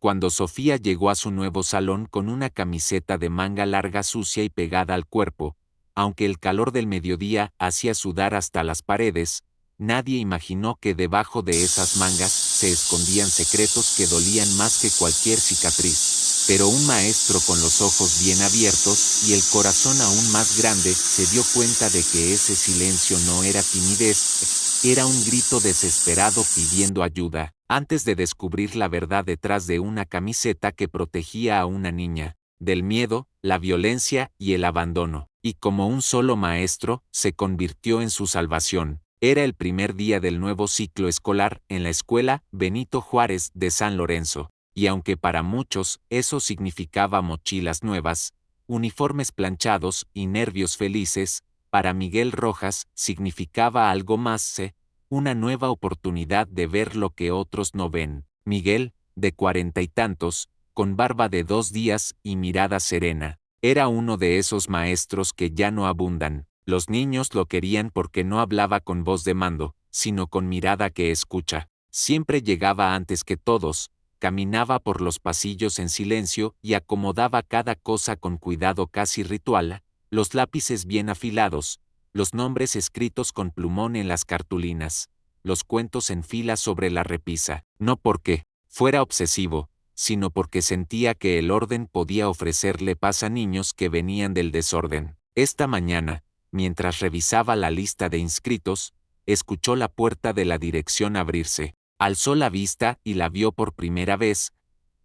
Cuando Sofía llegó a su nuevo salón con una camiseta de manga larga sucia y pegada al cuerpo, aunque el calor del mediodía hacía sudar hasta las paredes, nadie imaginó que debajo de esas mangas se escondían secretos que dolían más que cualquier cicatriz. Pero un maestro con los ojos bien abiertos y el corazón aún más grande se dio cuenta de que ese silencio no era timidez, era un grito desesperado pidiendo ayuda, antes de descubrir la verdad detrás de una camiseta que protegía a una niña, del miedo, la violencia y el abandono. Y como un solo maestro, se convirtió en su salvación. Era el primer día del nuevo ciclo escolar en la escuela Benito Juárez de San Lorenzo, y aunque para muchos eso significaba mochilas nuevas, uniformes planchados y nervios felices, para Miguel Rojas significaba algo más, una nueva oportunidad de ver lo que otros no ven. Miguel, de 40 y tantos, con barba de 2 días y mirada serena, era uno de esos maestros que ya no abundan. Los niños lo querían porque no hablaba con voz de mando, sino con mirada que escucha. Siempre llegaba antes que todos, caminaba por los pasillos en silencio y acomodaba cada cosa con cuidado casi ritual, los lápices bien afilados, los nombres escritos con plumón en las cartulinas, los cuentos en fila sobre la repisa, no porque fuera obsesivo, sino porque sentía que el orden podía ofrecerle paz a niños que venían del desorden. Esta mañana, mientras revisaba la lista de inscritos, escuchó la puerta de la dirección abrirse, alzó la vista y la vio por primera vez,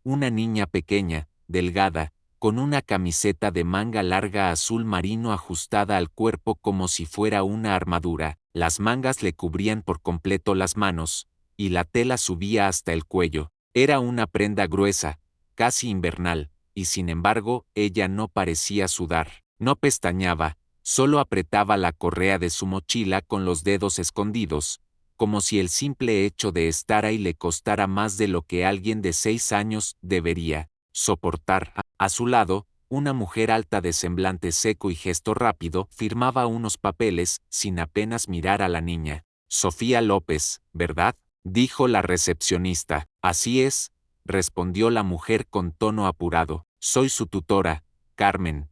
una niña pequeña, delgada, con una camiseta de manga larga azul marino ajustada al cuerpo como si fuera una armadura. Las mangas le cubrían por completo las manos, y la tela subía hasta el cuello. Era una prenda gruesa, casi invernal, y sin embargo, ella no parecía sudar. No pestañeaba, solo apretaba la correa de su mochila con los dedos escondidos, como si el simple hecho de estar ahí le costara más de lo que alguien de 6 años debería soportar. A su lado, una mujer alta de semblante seco y gesto rápido firmaba unos papeles sin apenas mirar a la niña. Sofía López, ¿verdad?, dijo la recepcionista. Así es, respondió la mujer con tono apurado. Soy su tutora, Carmen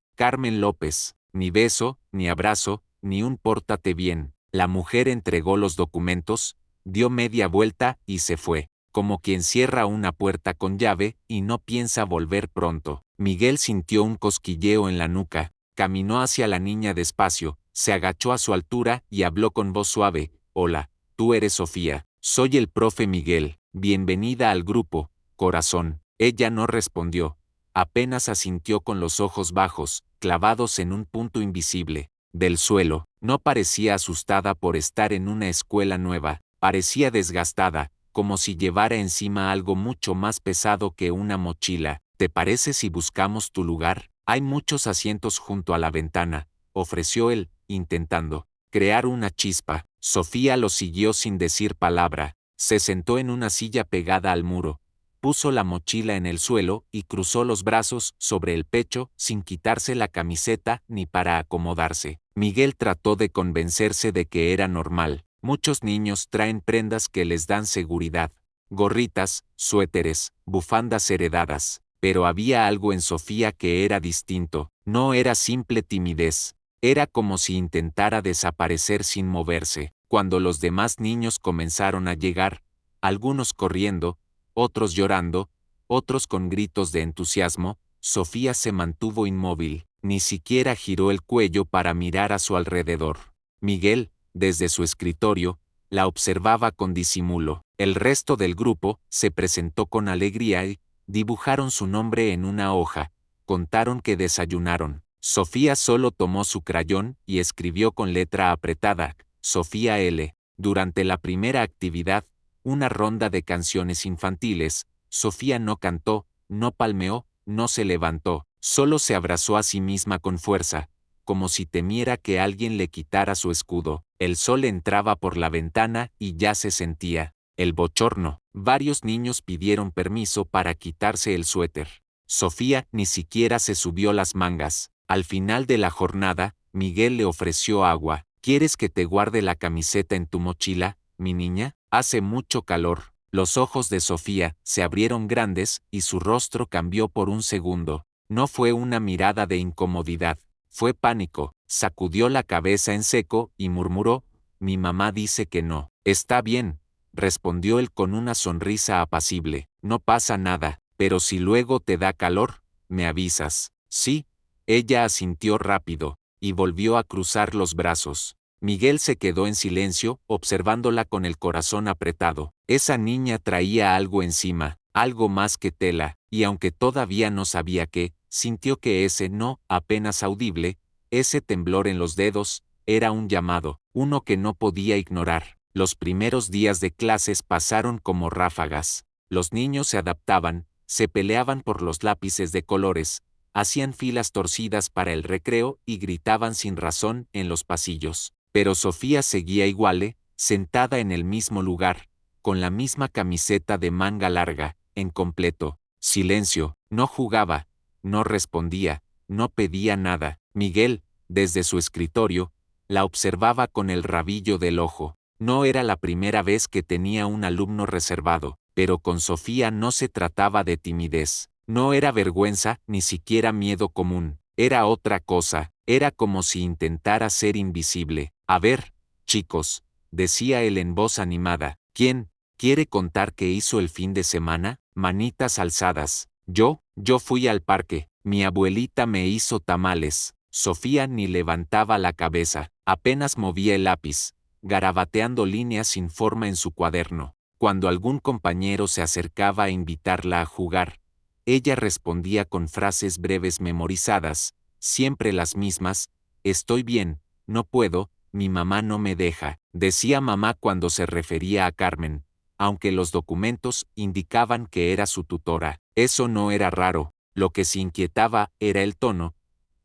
López. Ni beso, ni abrazo, ni un pórtate bien. La mujer entregó los documentos, dio media vuelta y se fue, como quien cierra una puerta con llave y no piensa volver pronto. Miguel sintió un cosquilleo en la nuca, caminó hacia la niña despacio, se agachó a su altura y habló con voz suave. Hola, tú eres Sofía. Soy el profe Miguel. Bienvenida al grupo, corazón. Ella no respondió. Apenas asintió con los ojos bajos, clavados en un punto invisible del suelo. No parecía asustada por estar en una escuela nueva, parecía desgastada, como si llevara encima algo mucho más pesado que una mochila. ¿Te parece si buscamos tu lugar? Hay muchos asientos junto a la ventana, ofreció él, intentando crear una chispa. Sofía lo siguió sin decir palabra. Se sentó en una silla pegada al muro, puso la mochila en el suelo y cruzó los brazos sobre el pecho sin quitarse la camiseta ni para acomodarse. Miguel trató de convencerse de que era normal. Muchos niños traen prendas que les dan seguridad. Gorritas, suéteres, bufandas heredadas. Pero había algo en Sofía que era distinto. No era simple timidez. Era como si intentara desaparecer sin moverse. Cuando los demás niños comenzaron a llegar, algunos corriendo, otros llorando, otros con gritos de entusiasmo, Sofía se mantuvo inmóvil, ni siquiera giró el cuello para mirar a su alrededor. Miguel, desde su escritorio, la observaba con disimulo. El resto del grupo se presentó con alegría y dibujaron su nombre en una hoja, contaron que desayunaron. Sofía solo tomó su crayón y escribió con letra apretada, Sofía L. Durante la primera actividad, una ronda de canciones infantiles, Sofía no cantó, no palmeó, no se levantó, solo se abrazó a sí misma con fuerza, como si temiera que alguien le quitara su escudo. El sol entraba por la ventana y ya se sentía el bochorno. Varios niños pidieron permiso para quitarse el suéter. Sofía ni siquiera se subió las mangas. Al final de la jornada, Miguel le ofreció agua. ¿Quieres que te guarde la camiseta en tu mochila, mi niña? Hace mucho calor. Los ojos de Sofía se abrieron grandes y su rostro cambió por un segundo. No fue una mirada de incomodidad, fue pánico. Sacudió la cabeza en seco y murmuró: «Mi mamá dice que no». «Está bien», respondió él con una sonrisa apacible. «No pasa nada, pero si luego te da calor, me avisas». «Sí». Ella asintió rápido, y volvió a cruzar los brazos. Miguel se quedó en silencio, observándola con el corazón apretado. Esa niña traía algo encima, algo más que tela, y aunque todavía no sabía qué, sintió que ese no, apenas audible, ese temblor en los dedos, era un llamado, uno que no podía ignorar. Los primeros días de clases pasaron como ráfagas. Los niños se adaptaban, se peleaban por los lápices de colores, hacían filas torcidas para el recreo y gritaban sin razón en los pasillos. Pero Sofía seguía igual, sentada en el mismo lugar, con la misma camiseta de manga larga, en completo silencio. No jugaba, no respondía, no pedía nada. Miguel, desde su escritorio, la observaba con el rabillo del ojo. No era la primera vez que tenía un alumno reservado, pero con Sofía no se trataba de timidez. No era vergüenza, ni siquiera miedo común. Era otra cosa, era como si intentara ser invisible. «A ver, chicos», decía él en voz animada, «¿quién quiere contar qué hizo el fin de semana?» Manitas alzadas. Yo fui al parque, mi abuelita me hizo tamales». Sofía ni levantaba la cabeza, apenas movía el lápiz, garabateando líneas sin forma en su cuaderno. Cuando algún compañero se acercaba a invitarla a jugar, ella respondía con frases breves memorizadas, siempre las mismas: «Estoy bien, no puedo, mi mamá no me deja». Decía mamá cuando se refería a Carmen, aunque los documentos indicaban que era su tutora. Eso no era raro, lo que se inquietaba era el tono,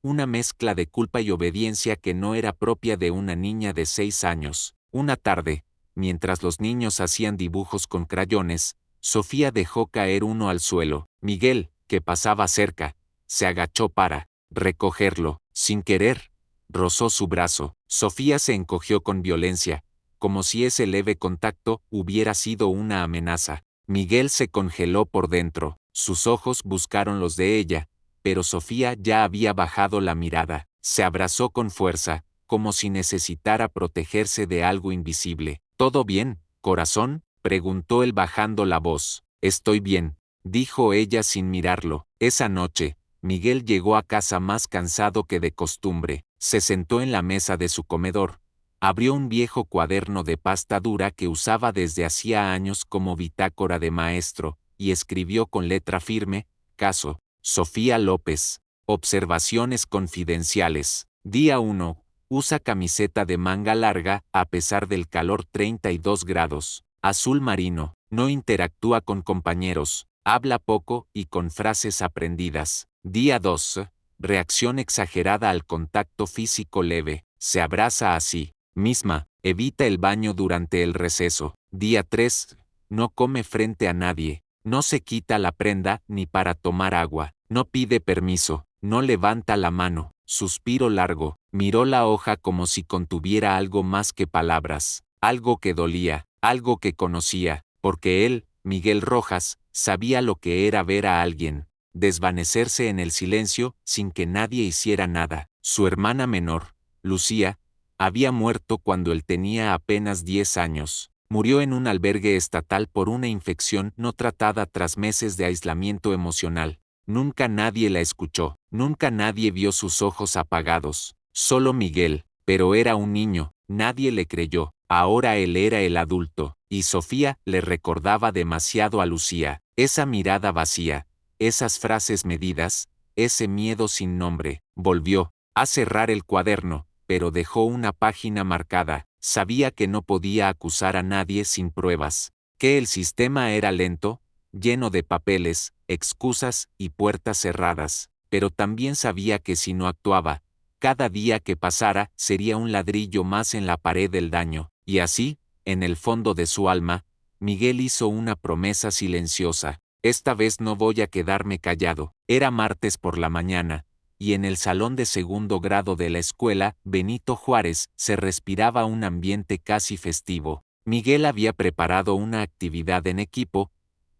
una mezcla de culpa y obediencia que no era propia de una niña de 6 años. Una tarde, mientras los niños hacían dibujos con crayones, Sofía dejó caer uno al suelo. Miguel, que pasaba cerca, se agachó para recogerlo. Sin querer, rozó su brazo. Sofía se encogió con violencia, como si ese leve contacto hubiera sido una amenaza. Miguel se congeló por dentro. Sus ojos buscaron los de ella, pero Sofía ya había bajado la mirada. Se abrazó con fuerza, como si necesitara protegerse de algo invisible. «¿Todo bien, corazón?», preguntó él bajando la voz. «Estoy bien», dijo ella sin mirarlo. Esa noche, Miguel llegó a casa más cansado que de costumbre. Se sentó en la mesa de su comedor, abrió un viejo cuaderno de pasta dura que usaba desde hacía años como bitácora de maestro, y escribió con letra firme: «Caso Sofía López. Observaciones confidenciales. Día 1. Usa camiseta de manga larga a pesar del calor 32 grados. Azul marino. No interactúa con compañeros. Habla poco y con frases aprendidas. Día 2. Reacción exagerada al contacto físico leve. Se abraza a sí misma. Evita el baño durante el receso. Día 3. No come frente a nadie. No se quita la prenda ni para tomar agua. No pide permiso. No levanta la mano. Suspiro largo. Miró la hoja como si contuviera algo más que palabras. Algo que dolía. Algo que conocía. Porque él, Miguel Rojas, sabía lo que era ver a alguien desvanecerse en el silencio sin que nadie hiciera nada. Su hermana menor, Lucía, había muerto cuando él tenía apenas 10 años. Murió en un albergue estatal por una infección no tratada tras meses de aislamiento emocional. Nunca nadie la escuchó, nunca nadie vio sus ojos apagados. Solo Miguel, pero era un niño, nadie le creyó. Ahora él era el adulto, y Sofía le recordaba demasiado a Lucía. Esa mirada vacía, esas frases medidas, ese miedo sin nombre. Volvió a cerrar el cuaderno, pero dejó una página marcada. Sabía que no podía acusar a nadie sin pruebas, que el sistema era lento, lleno de papeles, excusas y puertas cerradas, pero también sabía que si no actuaba, cada día que pasara sería un ladrillo más en la pared del daño. Y así, en el fondo de su alma, Miguel hizo una promesa silenciosa: «Esta vez no voy a quedarme callado». Era martes por la mañana, y en el salón de segundo grado de la escuela Benito Juárez se respiraba un ambiente casi festivo. Miguel había preparado una actividad en equipo.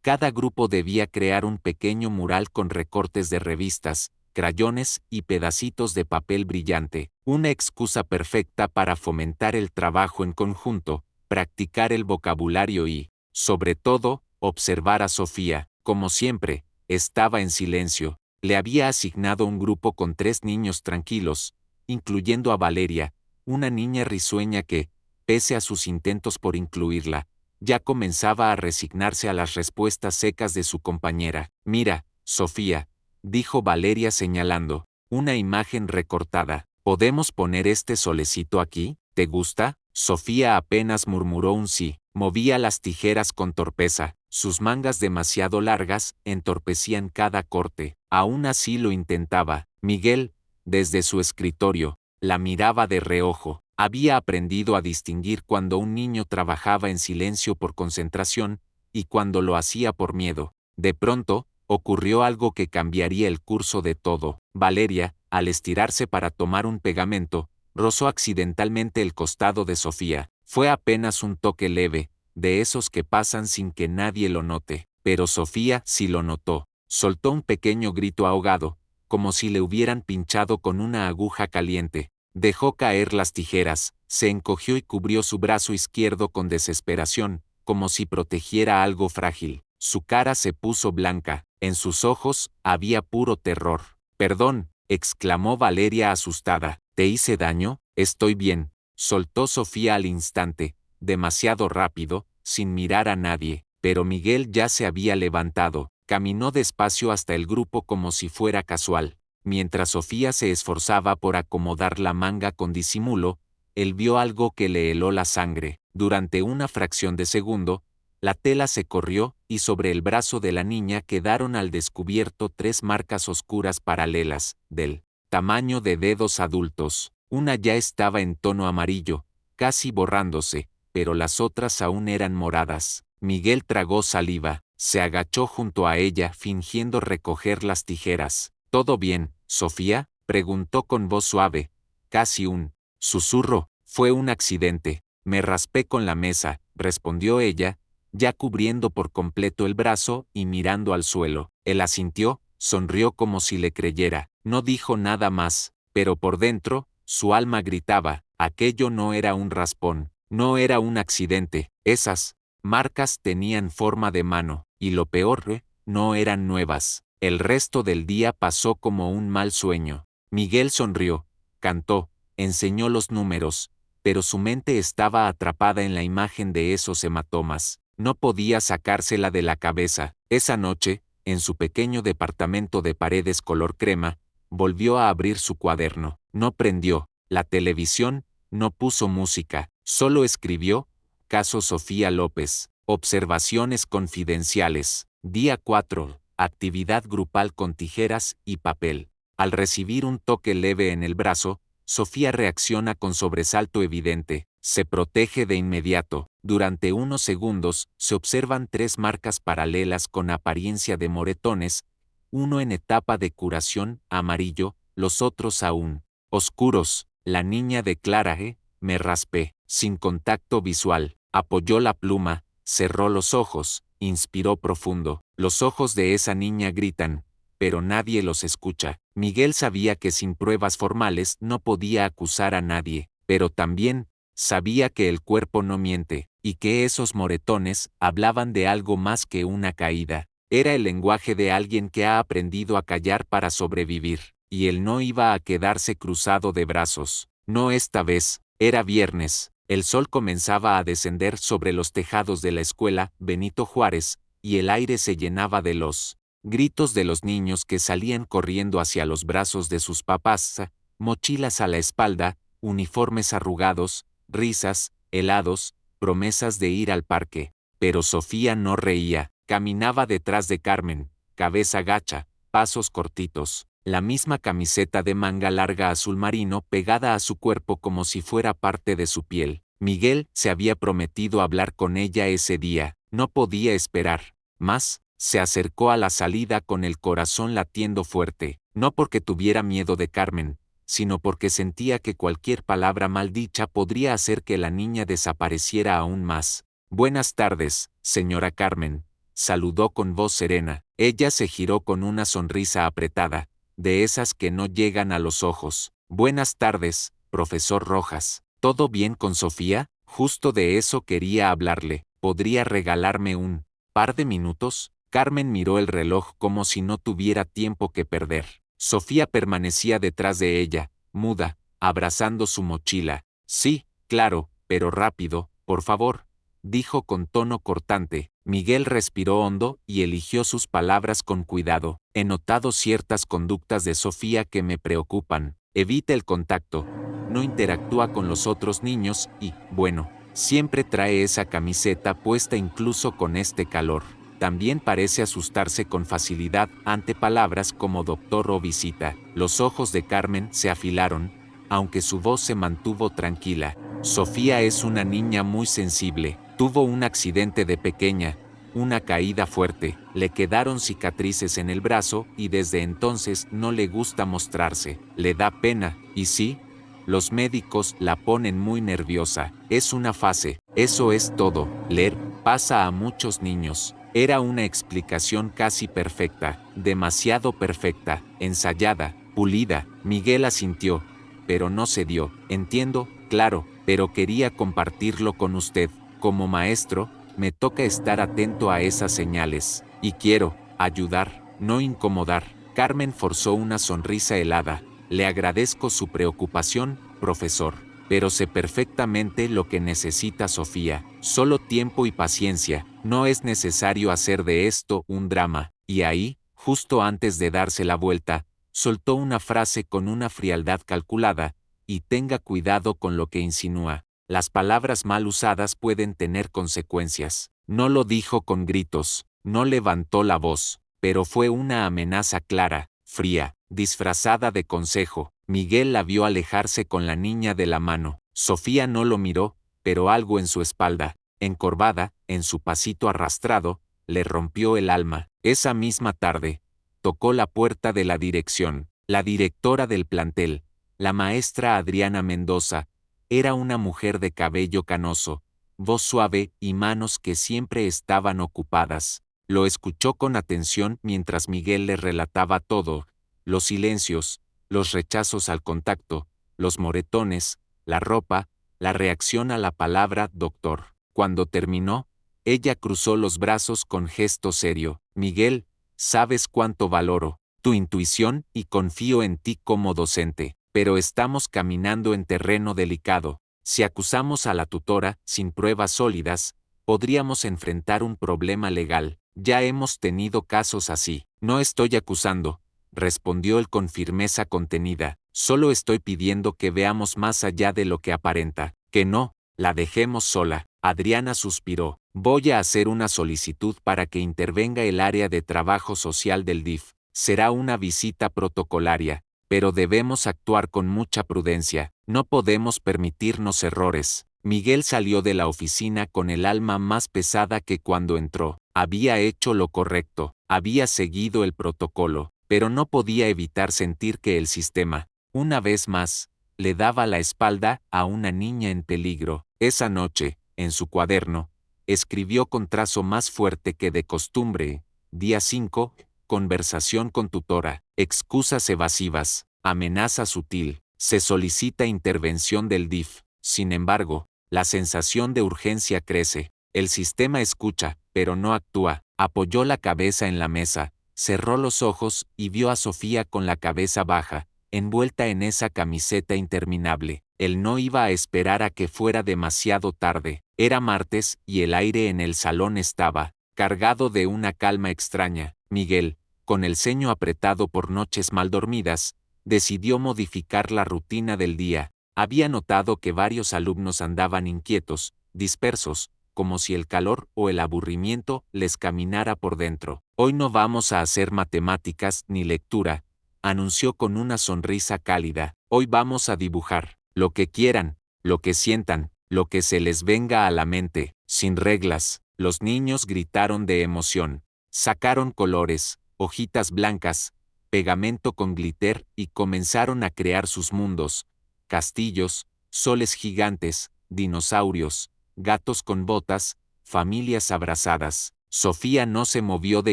Cada grupo debía crear un pequeño mural con recortes de revistas, crayones y pedacitos de papel brillante, una excusa perfecta para fomentar el trabajo en conjunto, practicar el vocabulario y, sobre todo, observar a Sofía. Como siempre, estaba en silencio. Le había asignado un grupo con 3 niños tranquilos, incluyendo a Valeria, una niña risueña que, pese a sus intentos por incluirla, ya comenzaba a resignarse a las respuestas secas de su compañera. Mira, Sofía, dijo Valeria señalando una imagen recortada. ¿Podemos poner este solecito aquí? ¿Te gusta? Sofía apenas murmuró un sí. Movía las tijeras con torpeza. Sus mangas demasiado largas entorpecían cada corte. Aún así lo intentaba. Miguel, desde su escritorio, la miraba de reojo. Había aprendido a distinguir cuando un niño trabajaba en silencio por concentración y cuando lo hacía por miedo. De pronto, ocurrió algo que cambiaría el curso de todo. Valeria, al estirarse para tomar un pegamento, rozó accidentalmente el costado de Sofía. Fue apenas un toque leve, de esos que pasan sin que nadie lo note. Pero Sofía sí lo notó. Soltó un pequeño grito ahogado, como si le hubieran pinchado con una aguja caliente. Dejó caer las tijeras, se encogió y cubrió su brazo izquierdo con desesperación, como si protegiera algo frágil. Su cara se puso blanca, en sus ojos había puro terror. Perdón, exclamó Valeria asustada. ¿Te hice daño? Estoy bien, soltó Sofía al instante, demasiado rápido, sin mirar a nadie. Pero Miguel ya se había levantado, caminó despacio hasta el grupo como si fuera casual. Mientras Sofía se esforzaba por acomodar la manga con disimulo, él vio algo que le heló la sangre. Durante una fracción de segundo, la tela se corrió y sobre el brazo de la niña quedaron al descubierto 3 marcas oscuras paralelas, del tamaño de dedos adultos. Una ya estaba en tono amarillo, casi borrándose, pero las otras aún eran moradas. Miguel tragó saliva, se agachó junto a ella fingiendo recoger las tijeras. ¿Todo bien, Sofía?, preguntó con voz suave, casi un susurro. Fue un accidente, me raspé con la mesa, respondió ella, ya cubriendo por completo el brazo y mirando al suelo. Él asintió, sonrió como si le creyera, no dijo nada más, pero por dentro, su alma gritaba, aquello no era un raspón, no era un accidente, esas marcas tenían forma de mano, y lo peor, no eran nuevas. El resto del día pasó como un mal sueño. Miguel sonrió, cantó, enseñó los números, pero su mente estaba atrapada en la imagen de esos hematomas. No podía sacársela de la cabeza. Esa noche, en su pequeño departamento de paredes color crema, volvió a abrir su cuaderno. No prendió la televisión, no puso música, solo escribió, caso Sofía López, observaciones confidenciales, día 4, actividad grupal con tijeras y papel. Al recibir un toque leve en el brazo, Sofía reacciona con sobresalto evidente, se protege de inmediato. Durante unos segundos, se observan 3 marcas paralelas con apariencia de moretones, uno en etapa de curación, amarillo, los otros aún oscuros. La niña declara, me raspé, sin contacto visual, apoyó la pluma, cerró los ojos, inspiró profundo. Los ojos de esa niña gritan, pero nadie los escucha. Miguel sabía que sin pruebas formales no podía acusar a nadie, pero también sabía que el cuerpo no miente, y que esos moretones hablaban de algo más que una caída. Era el lenguaje de alguien que ha aprendido a callar para sobrevivir, y él no iba a quedarse cruzado de brazos. No esta vez. Era viernes, el sol comenzaba a descender sobre los tejados de la escuela Benito Juárez, y el aire se llenaba de los gritos de los niños que salían corriendo hacia los brazos de sus papás, mochilas a la espalda, uniformes arrugados, risas, helados, promesas de ir al parque. Pero Sofía no reía, caminaba detrás de Carmen, cabeza gacha, pasos cortitos, la misma camiseta de manga larga azul marino pegada a su cuerpo como si fuera parte de su piel. Miguel se había prometido hablar con ella ese día, no podía esperar más. Se acercó a la salida con el corazón latiendo fuerte, no porque tuviera miedo de Carmen, sino porque sentía que cualquier palabra mal dicha podría hacer que la niña desapareciera aún más. Buenas tardes, señora Carmen, saludó con voz serena. Ella se giró con una sonrisa apretada, de esas que no llegan a los ojos. Buenas tardes, profesor Rojas. ¿Todo bien con Sofía? Justo de eso quería hablarle. ¿Podría regalarme un par de minutos? Carmen miró el reloj como si no tuviera tiempo que perder. Sofía permanecía detrás de ella, muda, abrazando su mochila. Sí, claro, pero rápido, por favor, dijo con tono cortante. Miguel respiró hondo y eligió sus palabras con cuidado. He notado ciertas conductas de Sofía que me preocupan. Evita el contacto, no interactúa con los otros niños y, bueno, siempre trae esa camiseta puesta incluso con este calor. También parece asustarse con facilidad ante palabras como doctor o visita. Los ojos de Carmen se afilaron, aunque su voz se mantuvo tranquila. Sofía es una niña muy sensible. Tuvo un accidente de pequeña, una caída fuerte, le quedaron cicatrices en el brazo y desde entonces no le gusta mostrarse. Le da pena, y sí, los médicos la ponen muy nerviosa. Es una fase, eso es todo. Leer pasa a muchos niños. Era una explicación casi perfecta, demasiado perfecta, ensayada, pulida. Miguel asintió, pero no cedió. Entiendo, claro, pero quería compartirlo con usted. Como maestro, me toca estar atento a esas señales. Y quiero ayudar, no incomodar. Carmen forzó una sonrisa helada. Le agradezco su preocupación, profesor, pero sé perfectamente lo que necesita Sofía. Solo tiempo y paciencia. No es necesario hacer de esto un drama. Y ahí, justo antes de darse la vuelta, soltó una frase con una frialdad calculada, y tenga cuidado con lo que insinúa. Las palabras mal usadas pueden tener consecuencias. No lo dijo con gritos, no levantó la voz, pero fue una amenaza clara, fría, disfrazada de consejo. Miguel la vio alejarse con la niña de la mano. Sofía no lo miró, pero algo en su espalda, encorvada, en su pasito arrastrado, le rompió el alma. Esa misma tarde, tocó la puerta de la dirección. La directora del plantel, la maestra Adriana Mendoza, era una mujer de cabello canoso, voz suave y manos que siempre estaban ocupadas. Lo escuchó con atención mientras Miguel le relataba todo: los silencios, los rechazos al contacto, los moretones, la ropa, la reacción a la palabra doctor. Cuando terminó, ella cruzó los brazos con gesto serio. Miguel, sabes cuánto valoro tu intuición y confío en ti como docente, pero estamos caminando en terreno delicado. Si acusamos a la tutora sin pruebas sólidas, podríamos enfrentar un problema legal. Ya hemos tenido casos así. No estoy acusando, respondió él con firmeza contenida. Solo estoy pidiendo que veamos más allá de lo que aparenta. Que no la dejemos sola. Adriana suspiró. Voy a hacer una solicitud para que intervenga el área de trabajo social del DIF. Será una visita protocolaria, pero debemos actuar con mucha prudencia. No podemos permitirnos errores. Miguel salió de la oficina con el alma más pesada que cuando entró. Había hecho lo correcto, había seguido el protocolo, pero no podía evitar sentir que el sistema, una vez más, le daba la espalda a una niña en peligro. Esa noche, en su cuaderno, escribió con trazo más fuerte que de costumbre: día 5, conversación con tutora, excusas evasivas, amenaza sutil, se solicita intervención del DIF. Sin embargo, la sensación de urgencia crece. El sistema escucha, pero no actúa. Apoyó la cabeza en la mesa, cerró los ojos y vio a Sofía con la cabeza baja, envuelta en esa camiseta interminable. Él no iba a esperar a que fuera demasiado tarde. Era martes y el aire en el salón estaba cargado de una calma extraña. Miguel, con el ceño apretado por noches mal dormidas, decidió modificar la rutina del día. Había notado que varios alumnos andaban inquietos, dispersos, como si el calor o el aburrimiento les caminara por dentro. Hoy no vamos a hacer matemáticas ni lectura, anunció con una sonrisa cálida. Hoy vamos a dibujar, lo que quieran, lo que sientan, lo que se les venga a la mente, sin reglas. Los niños gritaron de emoción, sacaron colores, hojitas blancas, pegamento con glitter y comenzaron a crear sus mundos, castillos, soles gigantes, dinosaurios, gatos con botas, familias abrazadas. Sofía no se movió de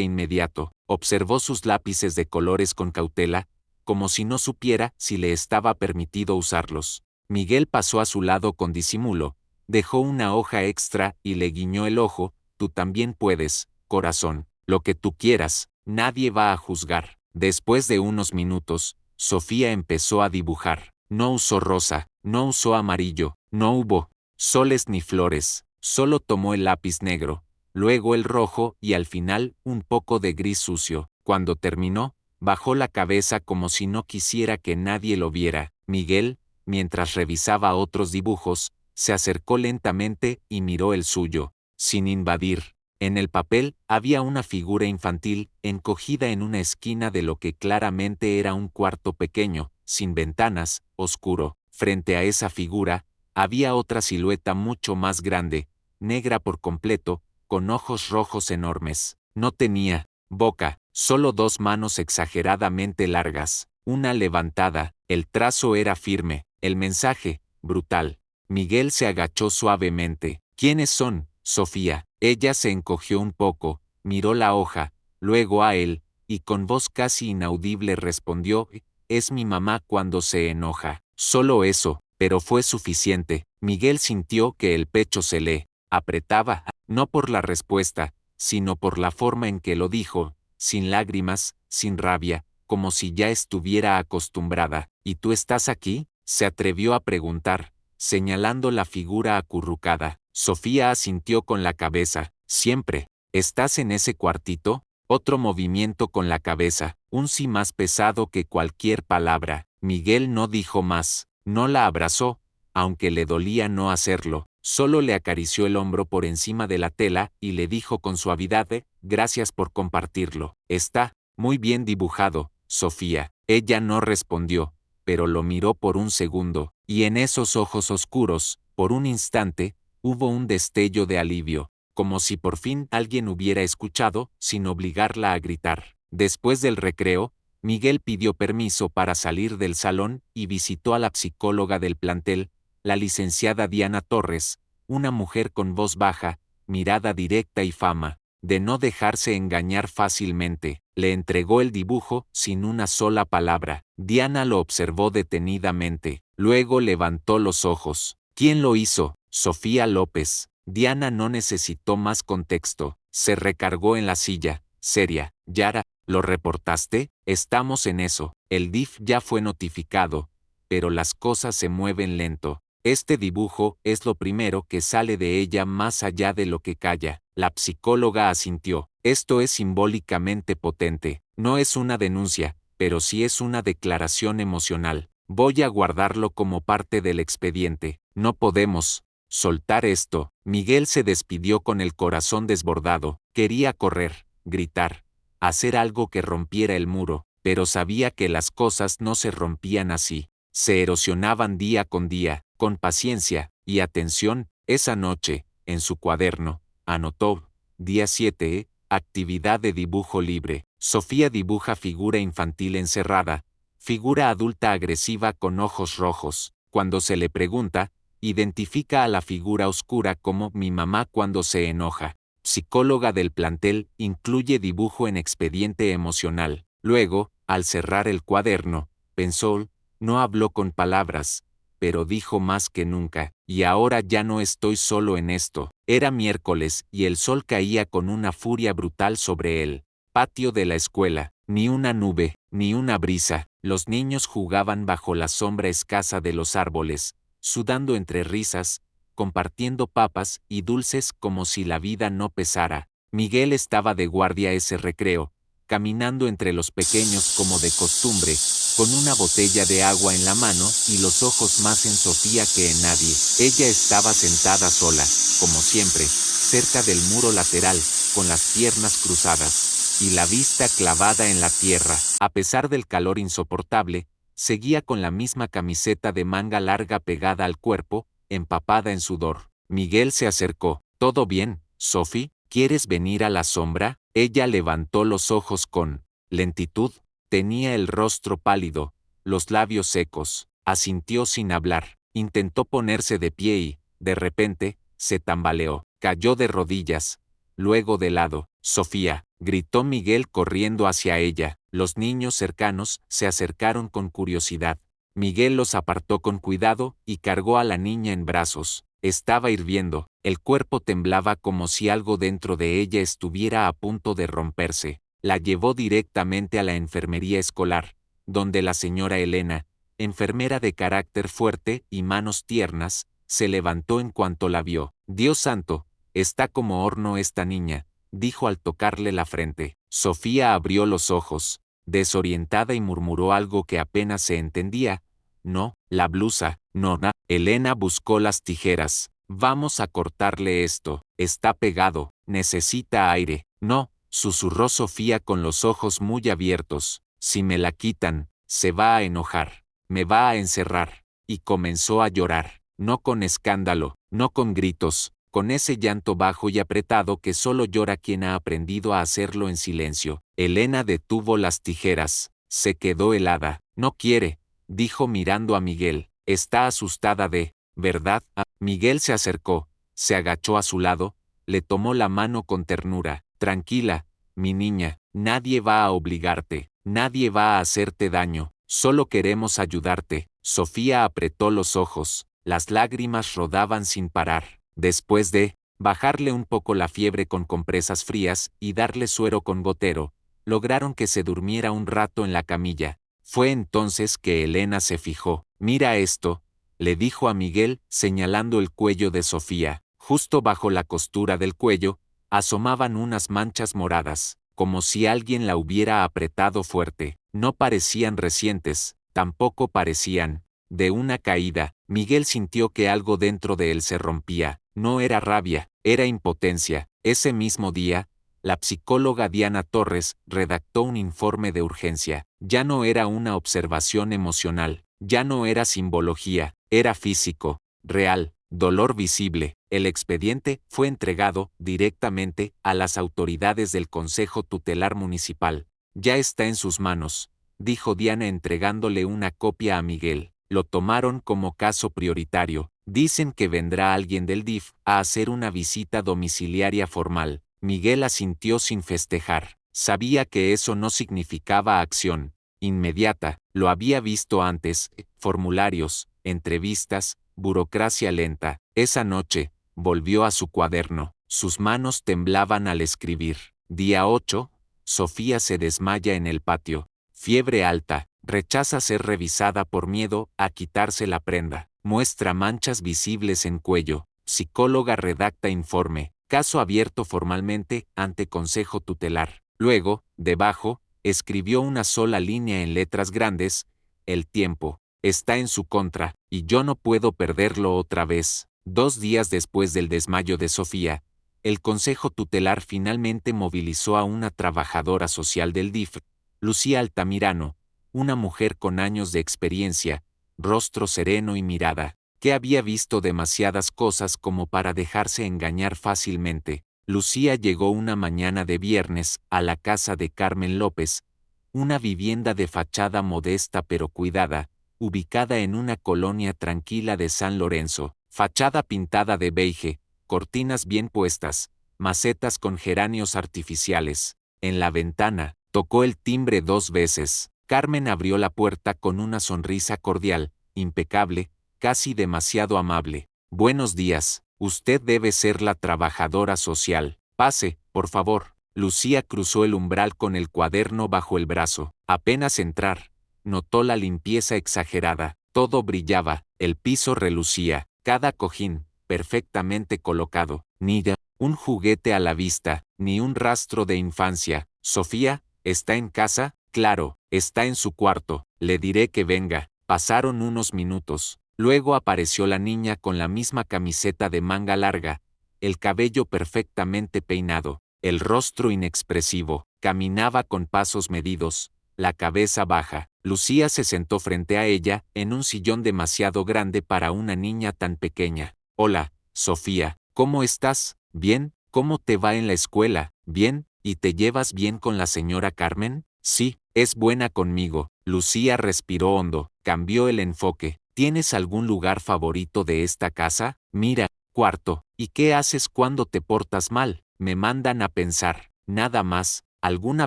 inmediato, observó sus lápices de colores con cautela, como si no supiera si le estaba permitido usarlos. Miguel pasó a su lado con disimulo, dejó una hoja extra y le guiñó el ojo. Tú también puedes, corazón, lo que tú quieras, nadie va a juzgar. Después de unos minutos, Sofía empezó a dibujar. No usó rosa, no usó amarillo, no hubo soles ni flores, solo tomó el lápiz negro, luego el rojo y al final un poco de gris sucio. Cuando terminó, bajó la cabeza como si no quisiera que nadie lo viera. Miguel, mientras revisaba otros dibujos, se acercó lentamente y miró el suyo, sin invadir. En el papel había una figura infantil encogida en una esquina de lo que claramente era un cuarto pequeño, sin ventanas, oscuro. Frente a esa figura, había otra silueta mucho más grande, negra por completo, con ojos rojos enormes. No tenía boca, solo dos manos exageradamente largas, una levantada. El trazo era firme, el mensaje, brutal. Miguel se agachó suavemente. ¿Quiénes son, Sofía? Ella se encogió un poco, miró la hoja, luego a él, y con voz casi inaudible respondió: es mi mamá cuando se enoja. Solo eso, pero fue suficiente. Miguel sintió que el pecho se le apretaba, no por la respuesta, sino por la forma en que lo dijo, sin lágrimas, sin rabia, como si ya estuviera acostumbrada. ¿Y tú estás aquí?, se atrevió a preguntar, señalando la figura acurrucada. Sofía asintió con la cabeza. Siempre. ¿Estás en ese cuartito? Otro movimiento con la cabeza, un sí más pesado que cualquier palabra. Miguel no dijo más, no la abrazó, aunque le dolía no hacerlo, solo le acarició el hombro por encima de la tela y le dijo con suavidad: gracias por compartirlo. Está muy bien dibujado, Sofía. Ella no respondió, pero lo miró por un segundo, y en esos ojos oscuros, por un instante, hubo un destello de alivio, como si por fin alguien hubiera escuchado, sin obligarla a gritar. Después del recreo, Miguel pidió permiso para salir del salón y visitó a la psicóloga del plantel, la licenciada Diana Torres, una mujer con voz baja, mirada directa y fama de no dejarse engañar fácilmente. Le entregó el dibujo sin una sola palabra. Diana lo observó detenidamente, luego levantó los ojos. ¿Quién lo hizo? Sofía López. Diana no necesitó más contexto. Se recargó en la silla, seria. Yara, ¿lo reportaste? Estamos en eso. El DIF ya fue notificado, pero las cosas se mueven lento. Este dibujo es lo primero que sale de ella más allá de lo que calla. La psicóloga asintió. Esto es simbólicamente potente. No es una denuncia, pero sí es una declaración emocional. Voy a guardarlo como parte del expediente. No podemos soltar esto. Miguel se despidió con el corazón desbordado. Quería correr, gritar, hacer algo que rompiera el muro, pero sabía que las cosas no se rompían así. Se erosionaban día con día, con paciencia y atención. Esa noche, en su cuaderno, anotó: día 7, actividad de dibujo libre. Sofía dibuja figura infantil encerrada, figura adulta agresiva con ojos rojos. Cuando se le pregunta, identifica a la figura oscura como mi mamá cuando se enoja. Psicóloga del plantel, incluye dibujo en expediente emocional. Luego, al cerrar el cuaderno, pensó: no habló con palabras, pero dijo más que nunca, y ahora ya no estoy solo en esto. Era miércoles y el sol caía con una furia brutal sobre el patio de la escuela. Ni una nube, ni una brisa. Los niños jugaban bajo la sombra escasa de los árboles, sudando entre risas, compartiendo papas y dulces como si la vida no pesara. Miguel estaba de guardia ese recreo, caminando entre los pequeños como de costumbre, con una botella de agua en la mano y los ojos más en Sofía que en nadie. Ella estaba sentada sola, como siempre, cerca del muro lateral, con las piernas cruzadas, y la vista clavada en la tierra. A pesar del calor insoportable, seguía con la misma camiseta de manga larga pegada al cuerpo, empapada en sudor. Miguel se acercó. ¿Todo bien, Sophie? ¿Quieres venir a la sombra? Ella levantó los ojos con lentitud. Tenía el rostro pálido, los labios secos. Asintió sin hablar. Intentó ponerse de pie y, de repente, se tambaleó. Cayó de rodillas. Luego de lado. Sofía, gritó Miguel corriendo hacia ella. Los niños cercanos se acercaron con curiosidad. Miguel los apartó con cuidado y cargó a la niña en brazos. Estaba hirviendo. El cuerpo temblaba como si algo dentro de ella estuviera a punto de romperse. La llevó directamente a la enfermería escolar, donde la señora Elena, enfermera de carácter fuerte y manos tiernas, se levantó en cuanto la vio. Dios santo, está como horno esta niña, dijo al tocarle la frente. Sofía abrió los ojos, desorientada, y murmuró algo que apenas se entendía. No, la blusa, no, na. Elena buscó las tijeras. Vamos a cortarle esto, está pegado, necesita aire. No, susurró Sofía con los ojos muy abiertos. Si me la quitan, se va a enojar, me va a encerrar. Y comenzó a llorar, no con escándalo, no con gritos, con ese llanto bajo y apretado que solo llora quien ha aprendido a hacerlo en silencio. Elena detuvo las tijeras, se quedó helada. No quiere, dijo mirando a Miguel. Está asustada ¿verdad? Miguel se acercó, se agachó a su lado, le tomó la mano con ternura. Tranquila, mi niña, nadie va a obligarte, nadie va a hacerte daño, solo queremos ayudarte. Sofía apretó los ojos, las lágrimas rodaban sin parar. Después de bajarle un poco la fiebre con compresas frías y darle suero con gotero, lograron que se durmiera un rato en la camilla. Fue entonces que Elena se fijó. Mira esto, le dijo a Miguel, señalando el cuello de Sofía. Justo bajo la costura del cuello, asomaban unas manchas moradas, como si alguien la hubiera apretado fuerte. No parecían recientes, tampoco parecían de una caída. Miguel sintió que algo dentro de él se rompía. No era rabia, era impotencia. Ese mismo día, la psicóloga Diana Torres redactó un informe de urgencia. Ya no era una observación emocional, ya no era simbología, era físico, real, dolor visible. El expediente fue entregado directamente a las autoridades del Consejo Tutelar Municipal. Ya está en sus manos, dijo Diana entregándole una copia a Miguel. Lo tomaron como caso prioritario. Dicen que vendrá alguien del DIF a hacer una visita domiciliaria formal. Miguel asintió sin festejar. Sabía que eso no significaba acción inmediata. Lo había visto antes: formularios, entrevistas, burocracia lenta. Esa noche, volvió a su cuaderno. Sus manos temblaban al escribir. Día 8. Sofía se desmaya en el patio. Fiebre alta. Rechaza ser revisada por miedo a quitarse la prenda. Muestra manchas visibles en cuello. Psicóloga redacta informe. Caso abierto formalmente ante Consejo Tutelar. Luego, debajo, escribió una sola línea en letras grandes: el tiempo está en su contra, y yo no puedo perderlo otra vez. 2 días después del desmayo de Sofía, el Consejo Tutelar finalmente movilizó a una trabajadora social del DIF, Lucía Altamirano, una mujer con años de experiencia, rostro sereno y mirada, que había visto demasiadas cosas como para dejarse engañar fácilmente. Lucía llegó una mañana de viernes a la casa de Carmen López, una vivienda de fachada modesta pero cuidada, ubicada en una colonia tranquila de San Lorenzo. Fachada pintada de beige, cortinas bien puestas, macetas con geranios artificiales. En la ventana, tocó el timbre 2 veces. Carmen abrió la puerta con una sonrisa cordial, impecable, casi demasiado amable. Buenos días, usted debe ser la trabajadora social. Pase, por favor. Lucía cruzó el umbral con el cuaderno bajo el brazo. Apenas entrar, notó la limpieza exagerada. Todo brillaba, el piso relucía, cada cojín, perfectamente colocado. Ni un juguete a la vista, ni un rastro de infancia. Sofía, ¿está en casa? Claro, está en su cuarto. Le diré que venga. Pasaron unos minutos. Luego apareció la niña con la misma camiseta de manga larga, el cabello perfectamente peinado, el rostro inexpresivo. Caminaba con pasos medidos, la cabeza baja. Lucía se sentó frente a ella, en un sillón demasiado grande para una niña tan pequeña. Hola, Sofía, ¿cómo estás? Bien, ¿cómo te va en la escuela? Bien, ¿y te llevas bien con la señora Carmen? Sí, Es buena conmigo. Lucía respiró hondo, cambió el enfoque. ¿Tienes algún lugar favorito de esta casa? Mira, cuarto. ¿Y qué haces cuando te portas mal? Me mandan a pensar. Nada más. ¿Alguna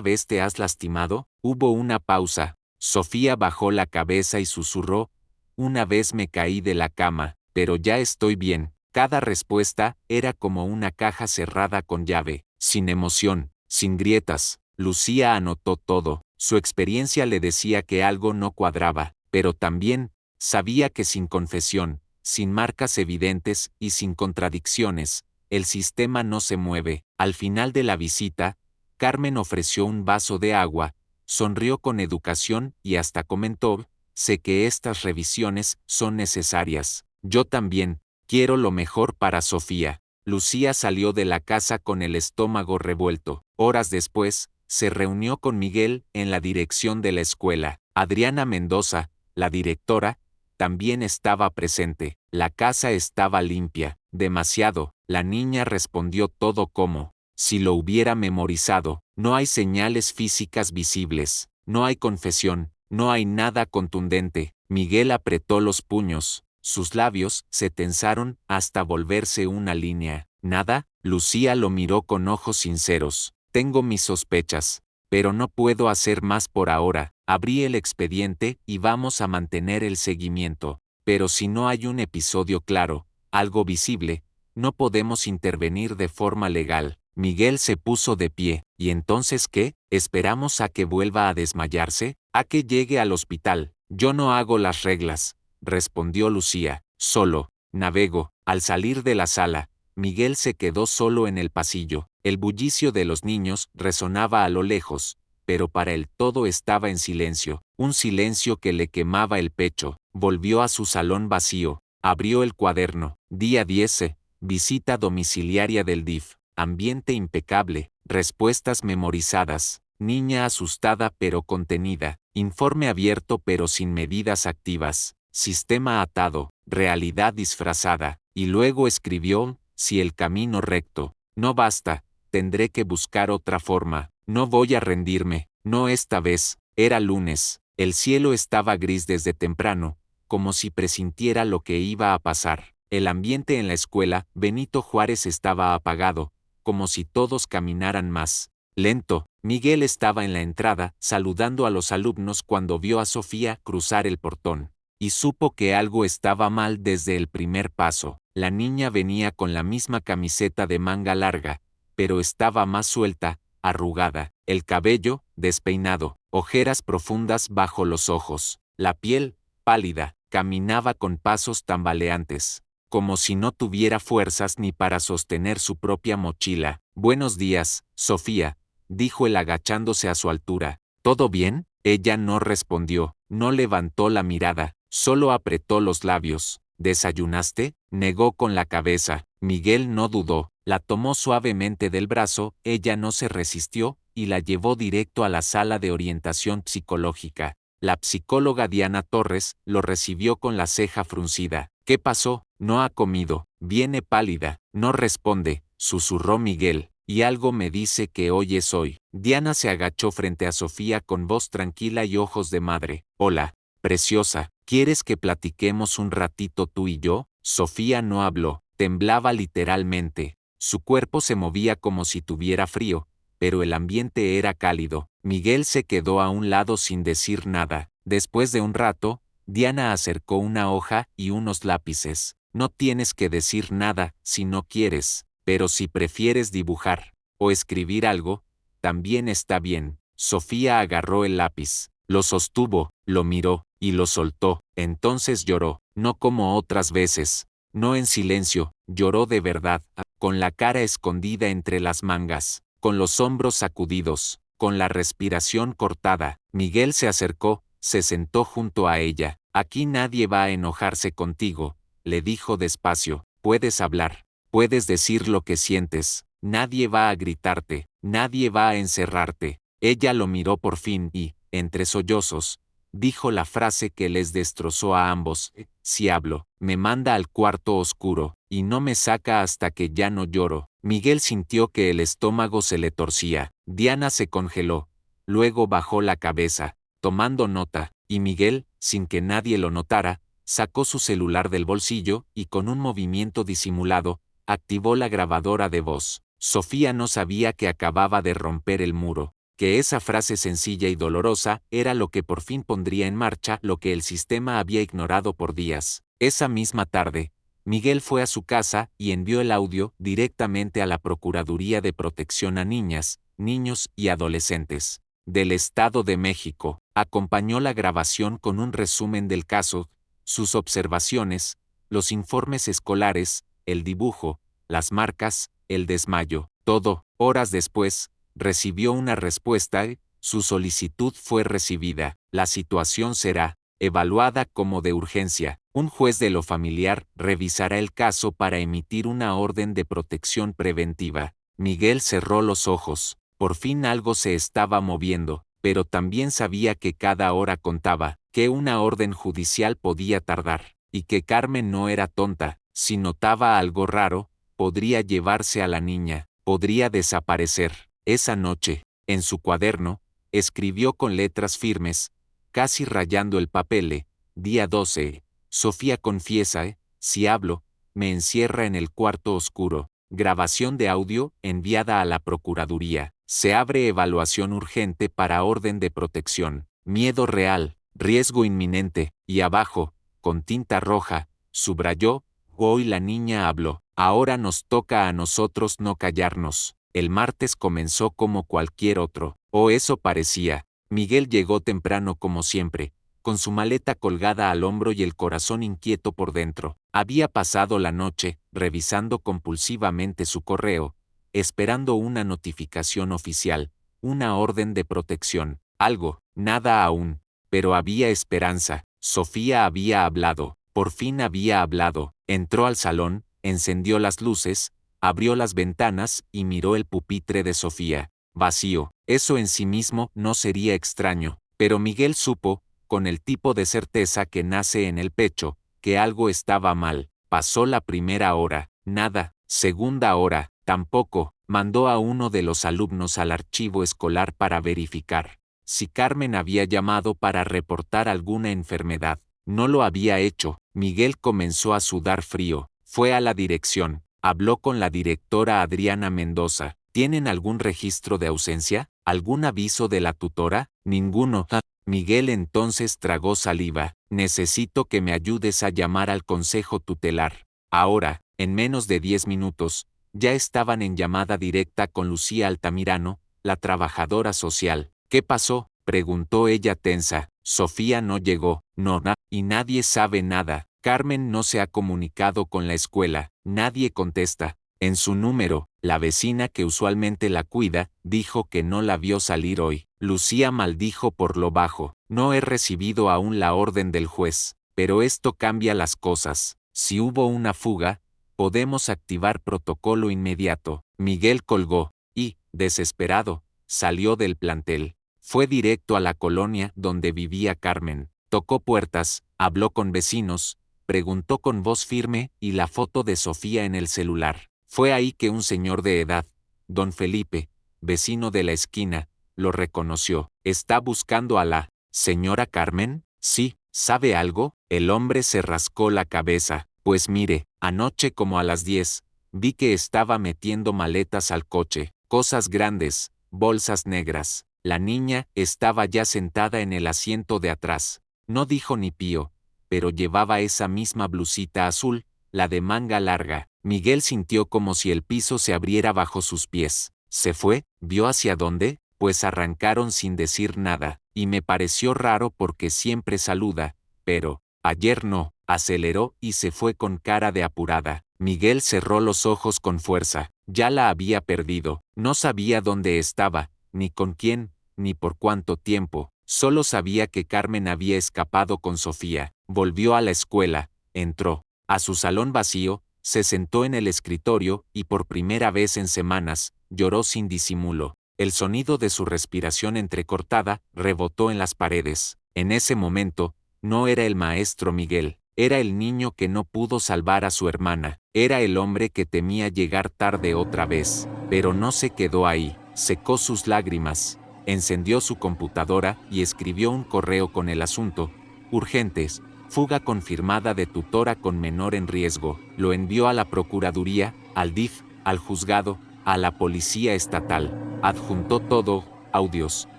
vez te has lastimado? Hubo una pausa. Sofía bajó la cabeza y susurró. Una vez me caí de la cama, pero ya estoy bien. Cada respuesta era como una caja cerrada con llave, sin emoción, sin grietas. Lucía anotó todo. Su experiencia le decía que algo no cuadraba, pero también sabía que sin confesión, sin marcas evidentes y sin contradicciones, el sistema no se mueve. Al final de la visita, Carmen ofreció un vaso de agua, sonrió con educación y hasta comentó, sé que estas revisiones son necesarias. Yo también, quiero lo mejor para Sofía. Lucía salió de la casa con el estómago revuelto. Horas después, se reunió con Miguel en la dirección de la escuela. Adriana Mendoza, la directora, también estaba presente. La casa estaba limpia, demasiado. La niña respondió todo como si lo hubiera memorizado. No hay señales físicas visibles, no hay confesión, no hay nada contundente. Miguel apretó los puños. Sus labios se tensaron hasta volverse una línea. ¿Nada? Lucía lo miró con ojos sinceros. Tengo mis sospechas, pero no puedo hacer más por ahora. Abrí el expediente y vamos a mantener el seguimiento. Pero si no hay un episodio claro, algo visible, no podemos intervenir de forma legal. Miguel se puso de pie. ¿Y entonces qué? ¿Esperamos a que vuelva a desmayarse? ¿A que llegue al hospital? Yo no hago las reglas, respondió Lucía. Solo navego. Al salir de la sala, Miguel se quedó solo en el pasillo. El bullicio de los niños resonaba a lo lejos, pero para él todo estaba en silencio, un silencio que le quemaba el pecho. Volvió a su salón vacío, abrió el cuaderno. Día 10, visita domiciliaria del DIF. Ambiente impecable, respuestas memorizadas, niña asustada pero contenida, informe abierto pero sin medidas activas, sistema atado, realidad disfrazada, y luego escribió, si el camino recto no basta, tendré que buscar otra forma, no voy a rendirme, no esta vez. Era lunes, el cielo estaba gris desde temprano, como si presintiera lo que iba a pasar. El ambiente en la escuela Benito Juárez estaba apagado, como si todos caminaran más lento. Miguel estaba en la entrada, saludando a los alumnos cuando vio a Sofía cruzar el portón, y supo que algo estaba mal desde el primer paso. La niña venía con la misma camiseta de manga larga, pero estaba más suelta, arrugada, el cabello despeinado, ojeras profundas bajo los ojos, la piel pálida, caminaba con pasos tambaleantes, como si no tuviera fuerzas ni para sostener su propia mochila. Buenos días, Sofía, dijo él agachándose a su altura. ¿Todo bien? Ella no respondió, no levantó la mirada, solo apretó los labios. ¿Desayunaste? Negó con la cabeza. Miguel no dudó, la tomó suavemente del brazo, ella no se resistió, y la llevó directo a la sala de orientación psicológica. La psicóloga Diana Torres lo recibió con la ceja fruncida. ¿Qué pasó? No ha comido, viene pálida, no responde, susurró Miguel, y algo me dice que hoy es hoy. Diana se agachó frente a Sofía con voz tranquila y ojos de madre. Hola, preciosa, ¿quieres que platiquemos un ratito tú y yo? Sofía no habló, temblaba literalmente. Su cuerpo se movía como si tuviera frío, pero el ambiente era cálido. Miguel se quedó a un lado sin decir nada. Después de un rato, Diana acercó una hoja y unos lápices. No tienes que decir nada si no quieres, pero si prefieres dibujar o escribir algo, también está bien. Sofía agarró el lápiz, lo sostuvo, lo miró y lo soltó. Entonces lloró, no como otras veces, no en silencio, lloró de verdad, con la cara escondida entre las mangas, con los hombros sacudidos, con la respiración cortada. Miguel se acercó, se sentó junto a ella. Aquí nadie va a enojarse contigo, le dijo despacio. Puedes hablar, puedes decir lo que sientes, nadie va a gritarte, nadie va a encerrarte. Ella lo miró por fin y, entre sollozos, dijo la frase que les destrozó a ambos. Si hablo, me manda al cuarto oscuro, y no me saca hasta que ya no lloro. Miguel sintió que el estómago se le torcía. Diana se congeló. luego bajó la cabeza, tomando nota, y Miguel, sin que nadie lo notara, sacó su celular del bolsillo y con un movimiento disimulado, activó la grabadora de voz. Sofía no sabía que acababa de romper el muro, que esa frase sencilla y dolorosa era lo que por fin pondría en marcha lo que el sistema había ignorado por días. Esa misma tarde, Miguel fue a su casa y envió el audio directamente a la Procuraduría de Protección a Niñas, Niños y Adolescentes del Estado de México. Acompañó la grabación con un resumen del caso, sus observaciones, los informes escolares, el dibujo, las marcas, el desmayo. Todo. Horas después, recibió una respuesta y su solicitud fue recibida. La situación será evaluada como de urgencia. Un juez de lo familiar revisará el caso para emitir una orden de protección preventiva. Miguel cerró los ojos. Por fin algo se estaba moviendo, pero también sabía que cada hora contaba, que una orden judicial podía tardar, y que Carmen no era tonta. Si notaba algo raro, podría llevarse a la niña, podría desaparecer. Esa noche, en su cuaderno, escribió con letras firmes, casi rayando el papel, día 12, Sofía confiesa, si hablo, me encierra en el cuarto oscuro. Grabación de audio enviada a la Procuraduría. Se abre evaluación urgente para orden de protección. Miedo real, riesgo inminente, y abajo, con tinta roja, subrayó, hoy la niña habló. Ahora nos toca a nosotros no callarnos. El martes comenzó como cualquier otro, o eso parecía. Miguel llegó temprano como siempre, con su maleta colgada al hombro y el corazón inquieto por dentro. Había pasado la noche, revisando compulsivamente su correo, esperando una notificación oficial, una orden de protección, algo, nada aún, pero había esperanza. Sofía había hablado, por fin había hablado. Entró al salón, encendió las luces, abrió las ventanas y miró el pupitre de Sofía. Vacío. Eso en sí mismo no sería extraño, pero Miguel supo, con el tipo de certeza que nace en el pecho, que algo estaba mal. Pasó la primera hora, nada. Segunda hora, tampoco. Mandó a uno de los alumnos al archivo escolar para verificar si Carmen había llamado para reportar alguna enfermedad. No lo había hecho. Miguel comenzó a sudar frío. Fue a la dirección. Habló con la directora Adriana Mendoza. ¿Tienen algún registro de ausencia? ¿Algún aviso de la tutora? Ninguno. Miguel entonces tragó saliva. Necesito que me ayudes a llamar al consejo tutelar. Ahora, en menos de 10 minutos, ya estaban en llamada directa con Lucía Altamirano, la trabajadora social. ¿Qué pasó?, preguntó ella tensa. Sofía no llegó. No, y nadie sabe nada. Carmen no se ha comunicado con la escuela. Nadie contesta. En su número, la vecina que usualmente la cuida, dijo que no la vio salir hoy. Lucía maldijo por lo bajo. No he recibido aún la orden del juez, pero esto cambia las cosas. Si hubo una fuga, podemos activar protocolo inmediato. Miguel colgó, y, desesperado, salió del plantel. Fue directo a la colonia donde vivía Carmen. Tocó puertas, habló con vecinos, preguntó con voz firme y la foto de Sofía en el celular. Fue ahí que un señor de edad, don Felipe, vecino de la esquina, lo reconoció. ¿Está buscando a la señora Carmen? Sí. ¿Sabe algo? El hombre se rascó la cabeza. Pues mire, anoche como a las 10, vi que estaba metiendo maletas al coche, cosas grandes, bolsas negras. La niña estaba ya sentada en el asiento de atrás. No dijo ni pío, pero llevaba esa misma blusita azul, la de manga larga. Miguel sintió como si el piso se abriera bajo sus pies. ¿Se fue? ¿Vio hacia dónde? Pues arrancaron sin decir nada, y me pareció raro porque siempre saluda, pero, ayer no. Aceleró y se fue con cara de apurada. Miguel cerró los ojos con fuerza. Ya la había perdido. No sabía dónde estaba, ni con quién, ni por cuánto tiempo. Solo sabía que Carmen había escapado con Sofía. Volvió a la escuela, entró a su salón vacío, se sentó en el escritorio y por primera vez en semanas, lloró sin disimulo. El sonido de su respiración entrecortada rebotó en las paredes. En ese momento, no era el maestro Miguel. Era el niño que no pudo salvar a su hermana. Era el hombre que temía llegar tarde otra vez. Pero no se quedó ahí. Secó sus lágrimas. Encendió su computadora y escribió un correo con el asunto: urgentes, fuga confirmada de tutora con menor en riesgo. Lo envió a la Procuraduría, al DIF, al juzgado, a la Policía Estatal. Adjuntó todo: audios,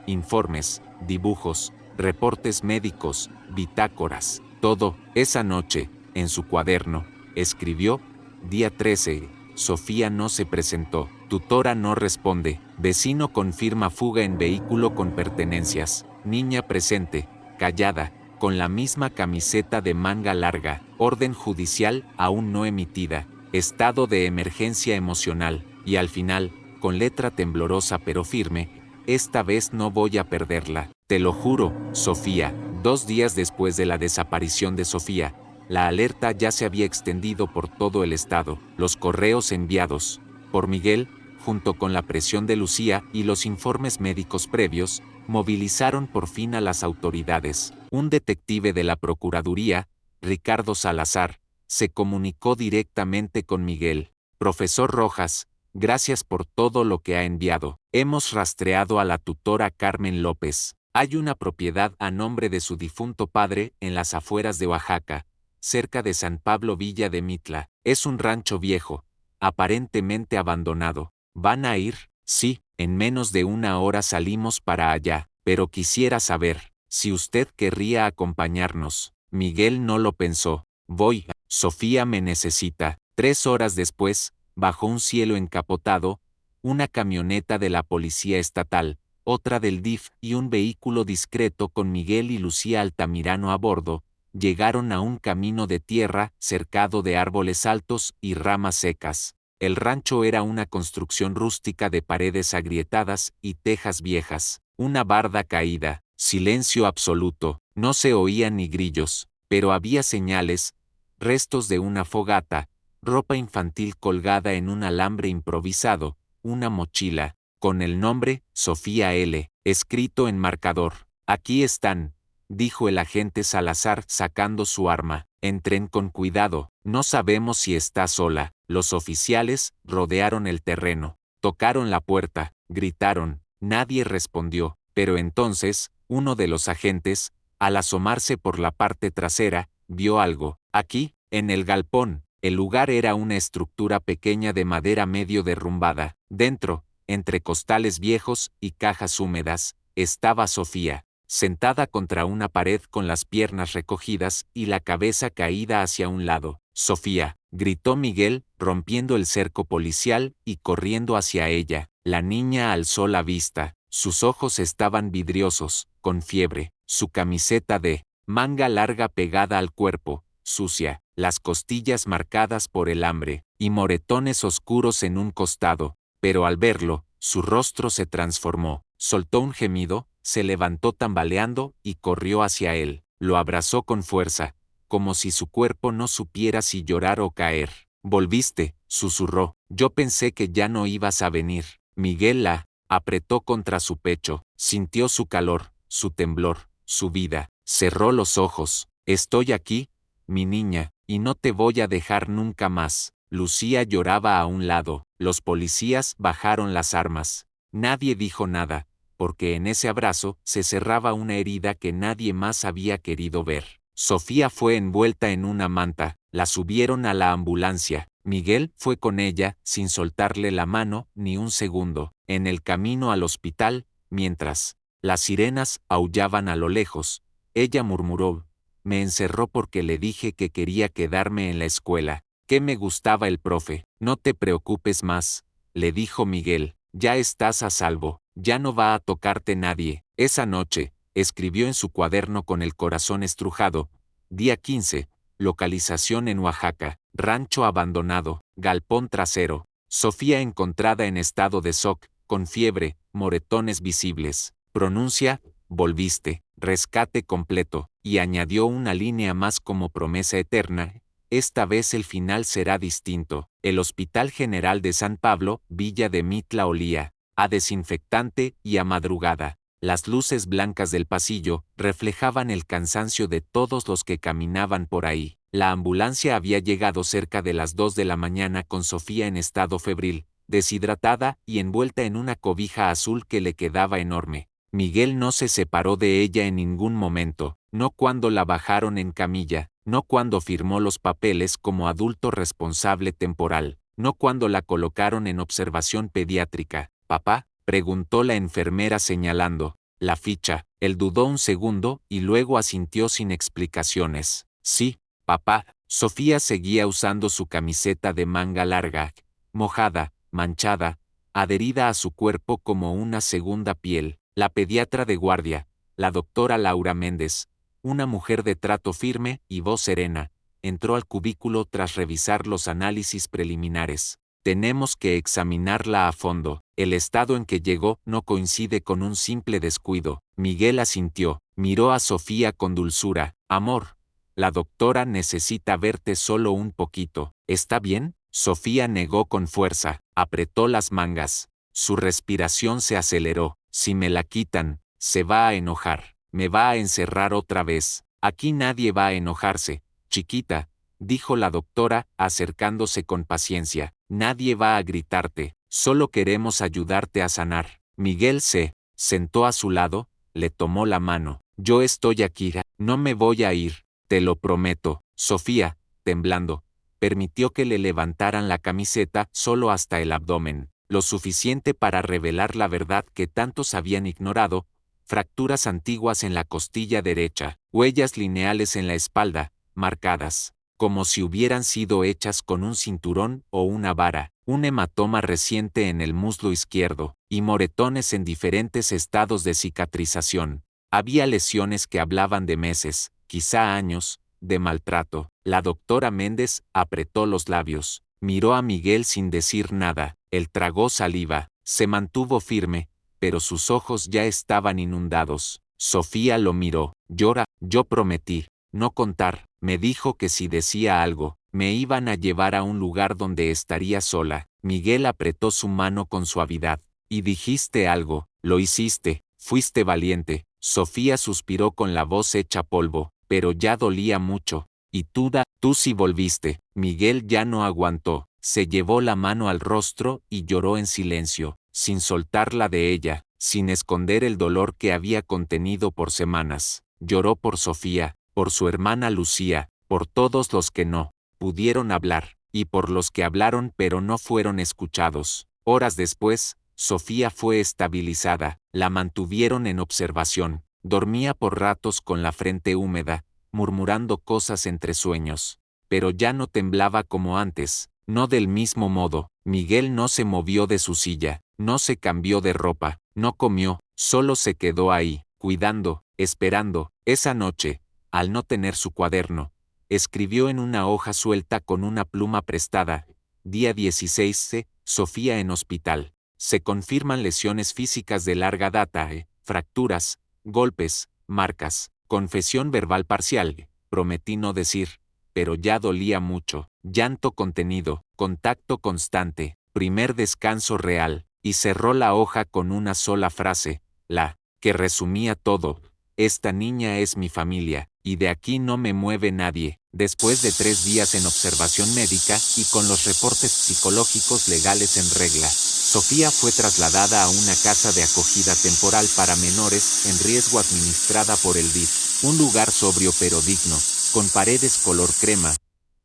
informes, dibujos, reportes médicos, bitácoras, todo. Esa noche, en su cuaderno, escribió: día 13, Sofía no se presentó, tutora no responde, vecino confirma fuga en vehículo con pertenencias, niña presente, callada, con la misma camiseta de manga larga, orden judicial aún no emitida, estado de emergencia emocional, y al final, con letra temblorosa pero firme: esta vez no voy a perderla, te lo juro, Sofía. 2 días después de la desaparición de Sofía, la alerta ya se había extendido por todo el estado. Los correos enviados por Miguel, junto con la presión de Lucía y los informes médicos previos, movilizaron por fin a las autoridades. Un detective de la Procuraduría, Ricardo Salazar, se comunicó directamente con Miguel. Profesor Rojas, gracias por todo lo que ha enviado. Hemos rastreado a la tutora Carmen López. Hay una propiedad a nombre de su difunto padre en las afueras de Oaxaca, cerca de San Pablo Villa de Mitla. Es un rancho viejo, aparentemente abandonado. ¿Van a ir? Sí, en menos de 1 hora salimos para allá, pero quisiera saber si usted querría acompañarnos. Miguel no lo pensó. Voy, Sofía me necesita. 3 horas después, bajo un cielo encapotado, una camioneta de la Policía Estatal, otra del DIF y un vehículo discreto con Miguel y Lucía Altamirano a bordo, llegaron a un camino de tierra cercado de árboles altos y ramas secas. El rancho era una construcción rústica de paredes agrietadas y tejas viejas, una barda caída, silencio absoluto, no se oían ni grillos, pero había señales, restos de una fogata, ropa infantil colgada en un alambre improvisado, una mochila, con el nombre Sofía L., escrito en marcador. Aquí están, dijo el agente Salazar sacando su arma. Entren con cuidado, no sabemos si está sola. Los oficiales rodearon el terreno, tocaron la puerta, gritaron, nadie respondió, pero entonces, uno de los agentes, al asomarse por la parte trasera, vio algo. Aquí, en el galpón. El lugar era una estructura pequeña de madera medio derrumbada. Dentro, entre costales viejos y cajas húmedas, estaba Sofía, sentada contra una pared con las piernas recogidas y la cabeza caída hacia un lado. Sofía, gritó Miguel, rompiendo el cerco policial y corriendo hacia ella. La niña alzó la vista. Sus ojos estaban vidriosos, con fiebre, su camiseta de manga larga pegada al cuerpo, sucia, las costillas marcadas por el hambre, y moretones oscuros en un costado, pero al verlo, su rostro se transformó, soltó un gemido, se levantó tambaleando y corrió hacia él, lo abrazó con fuerza, como si su cuerpo no supiera si llorar o caer. «Volviste», susurró, «yo pensé que ya no ibas a venir». Miguel la apretó contra su pecho, sintió su calor, su temblor, su vida, cerró los ojos. «Estoy aquí, mi niña, y no te voy a dejar nunca más». Lucía lloraba a un lado, los policías bajaron las armas. Nadie dijo nada, porque en ese abrazo se cerraba una herida que nadie más había querido ver. Sofía fue envuelta en una manta, la subieron a la ambulancia. Miguel fue con ella, sin soltarle la mano ni un segundo. En el camino al hospital, mientras las sirenas aullaban a lo lejos, ella murmuró: «Me encerró porque le dije que quería quedarme en la escuela, que me gustaba el profe». «No te preocupes más», le dijo Miguel, «ya estás a salvo, ya no va a tocarte nadie». Esa noche, escribió en su cuaderno con el corazón estrujado: día 15, localización en Oaxaca, rancho abandonado, galpón trasero. Sofía encontrada en estado de shock, con fiebre, moretones visibles. Pronuncia: volviste, rescate completo, y añadió una línea más como promesa eterna: esta vez el final será distinto. El Hospital General de San Pablo, Villa de Mitla olía a desinfectante y a madrugada. Las luces blancas del pasillo reflejaban el cansancio de todos los que caminaban por ahí. La ambulancia había llegado cerca de las 2 de la mañana con Sofía en estado febril, deshidratada y envuelta en una cobija azul que le quedaba enorme. Miguel no se separó de ella en ningún momento, no cuando la bajaron en camilla, no cuando firmó los papeles como adulto responsable temporal, no cuando la colocaron en observación pediátrica. ¿Papá?, preguntó la enfermera señalando la ficha. Él dudó un segundo y luego asintió sin explicaciones. Sí, papá. Sofía seguía usando su camiseta de manga larga, mojada, manchada, adherida a su cuerpo como una segunda piel. La pediatra de guardia, la doctora Laura Méndez, una mujer de trato firme y voz serena, entró al cubículo tras revisar los análisis preliminares. Tenemos que examinarla a fondo. El estado en que llegó no coincide con un simple descuido. Miguel asintió, miró a Sofía con dulzura. Amor, la doctora necesita verte solo un poquito. ¿Está bien? Sofía negó con fuerza, apretó las mangas. Su respiración se aceleró. Si me la quitan, se va a enojar. Me va a encerrar otra vez. Aquí nadie va a enojarse, chiquita, dijo la doctora, acercándose con paciencia. Nadie va a gritarte, solo queremos ayudarte a sanar. Miguel se sentó a su lado, le tomó la mano. Yo estoy aquí, no me voy a ir, te lo prometo. Sofía, temblando, permitió que le levantaran la camiseta solo hasta el abdomen, lo suficiente para revelar la verdad que tantos habían ignorado: fracturas antiguas en la costilla derecha, huellas lineales en la espalda, marcadas, como si hubieran sido hechas con un cinturón o una vara, un hematoma reciente en el muslo izquierdo, y moretones en diferentes estados de cicatrización. Había lesiones que hablaban de meses, quizá años, de maltrato. La doctora Méndez apretó los labios, miró a Miguel sin decir nada, él tragó saliva, se mantuvo firme, pero sus ojos ya estaban inundados. Sofía lo miró. Llora, yo prometí no contar. Me dijo que si decía algo, me iban a llevar a un lugar donde estaría sola. Miguel apretó su mano con suavidad. Y dijiste algo, lo hiciste, fuiste valiente. Sofía suspiró con la voz hecha polvo, pero ya dolía mucho. Y tú sí volviste. Miguel ya no aguantó. Se llevó la mano al rostro y lloró en silencio, sin soltarla de ella, sin esconder el dolor que había contenido por semanas. Lloró por Sofía, por su hermana Lucía, por todos los que no pudieron hablar, y por los que hablaron pero no fueron escuchados. Horas después, Sofía fue estabilizada, la mantuvieron en observación, dormía por ratos con la frente húmeda, murmurando cosas entre sueños. Pero ya no temblaba como antes, no del mismo modo. Miguel no se movió de su silla, no se cambió de ropa, no comió, solo se quedó ahí, cuidando, esperando. Esa noche, al no tener su cuaderno, escribió en una hoja suelta con una pluma prestada: día 16, Sofía en hospital. Se confirman lesiones físicas de larga data, fracturas, golpes, marcas, confesión verbal parcial. Prometí no decir, pero ya dolía mucho. Llanto contenido, contacto constante, primer descanso real, y cerró la hoja con una sola frase, la que resumía todo: esta niña es mi familia, y de aquí no me mueve nadie. Después de 3 días en observación médica y con los reportes psicológicos legales en regla, Sofía fue trasladada a una casa de acogida temporal para menores en riesgo administrada por el DIF, un lugar sobrio pero digno, con paredes color crema,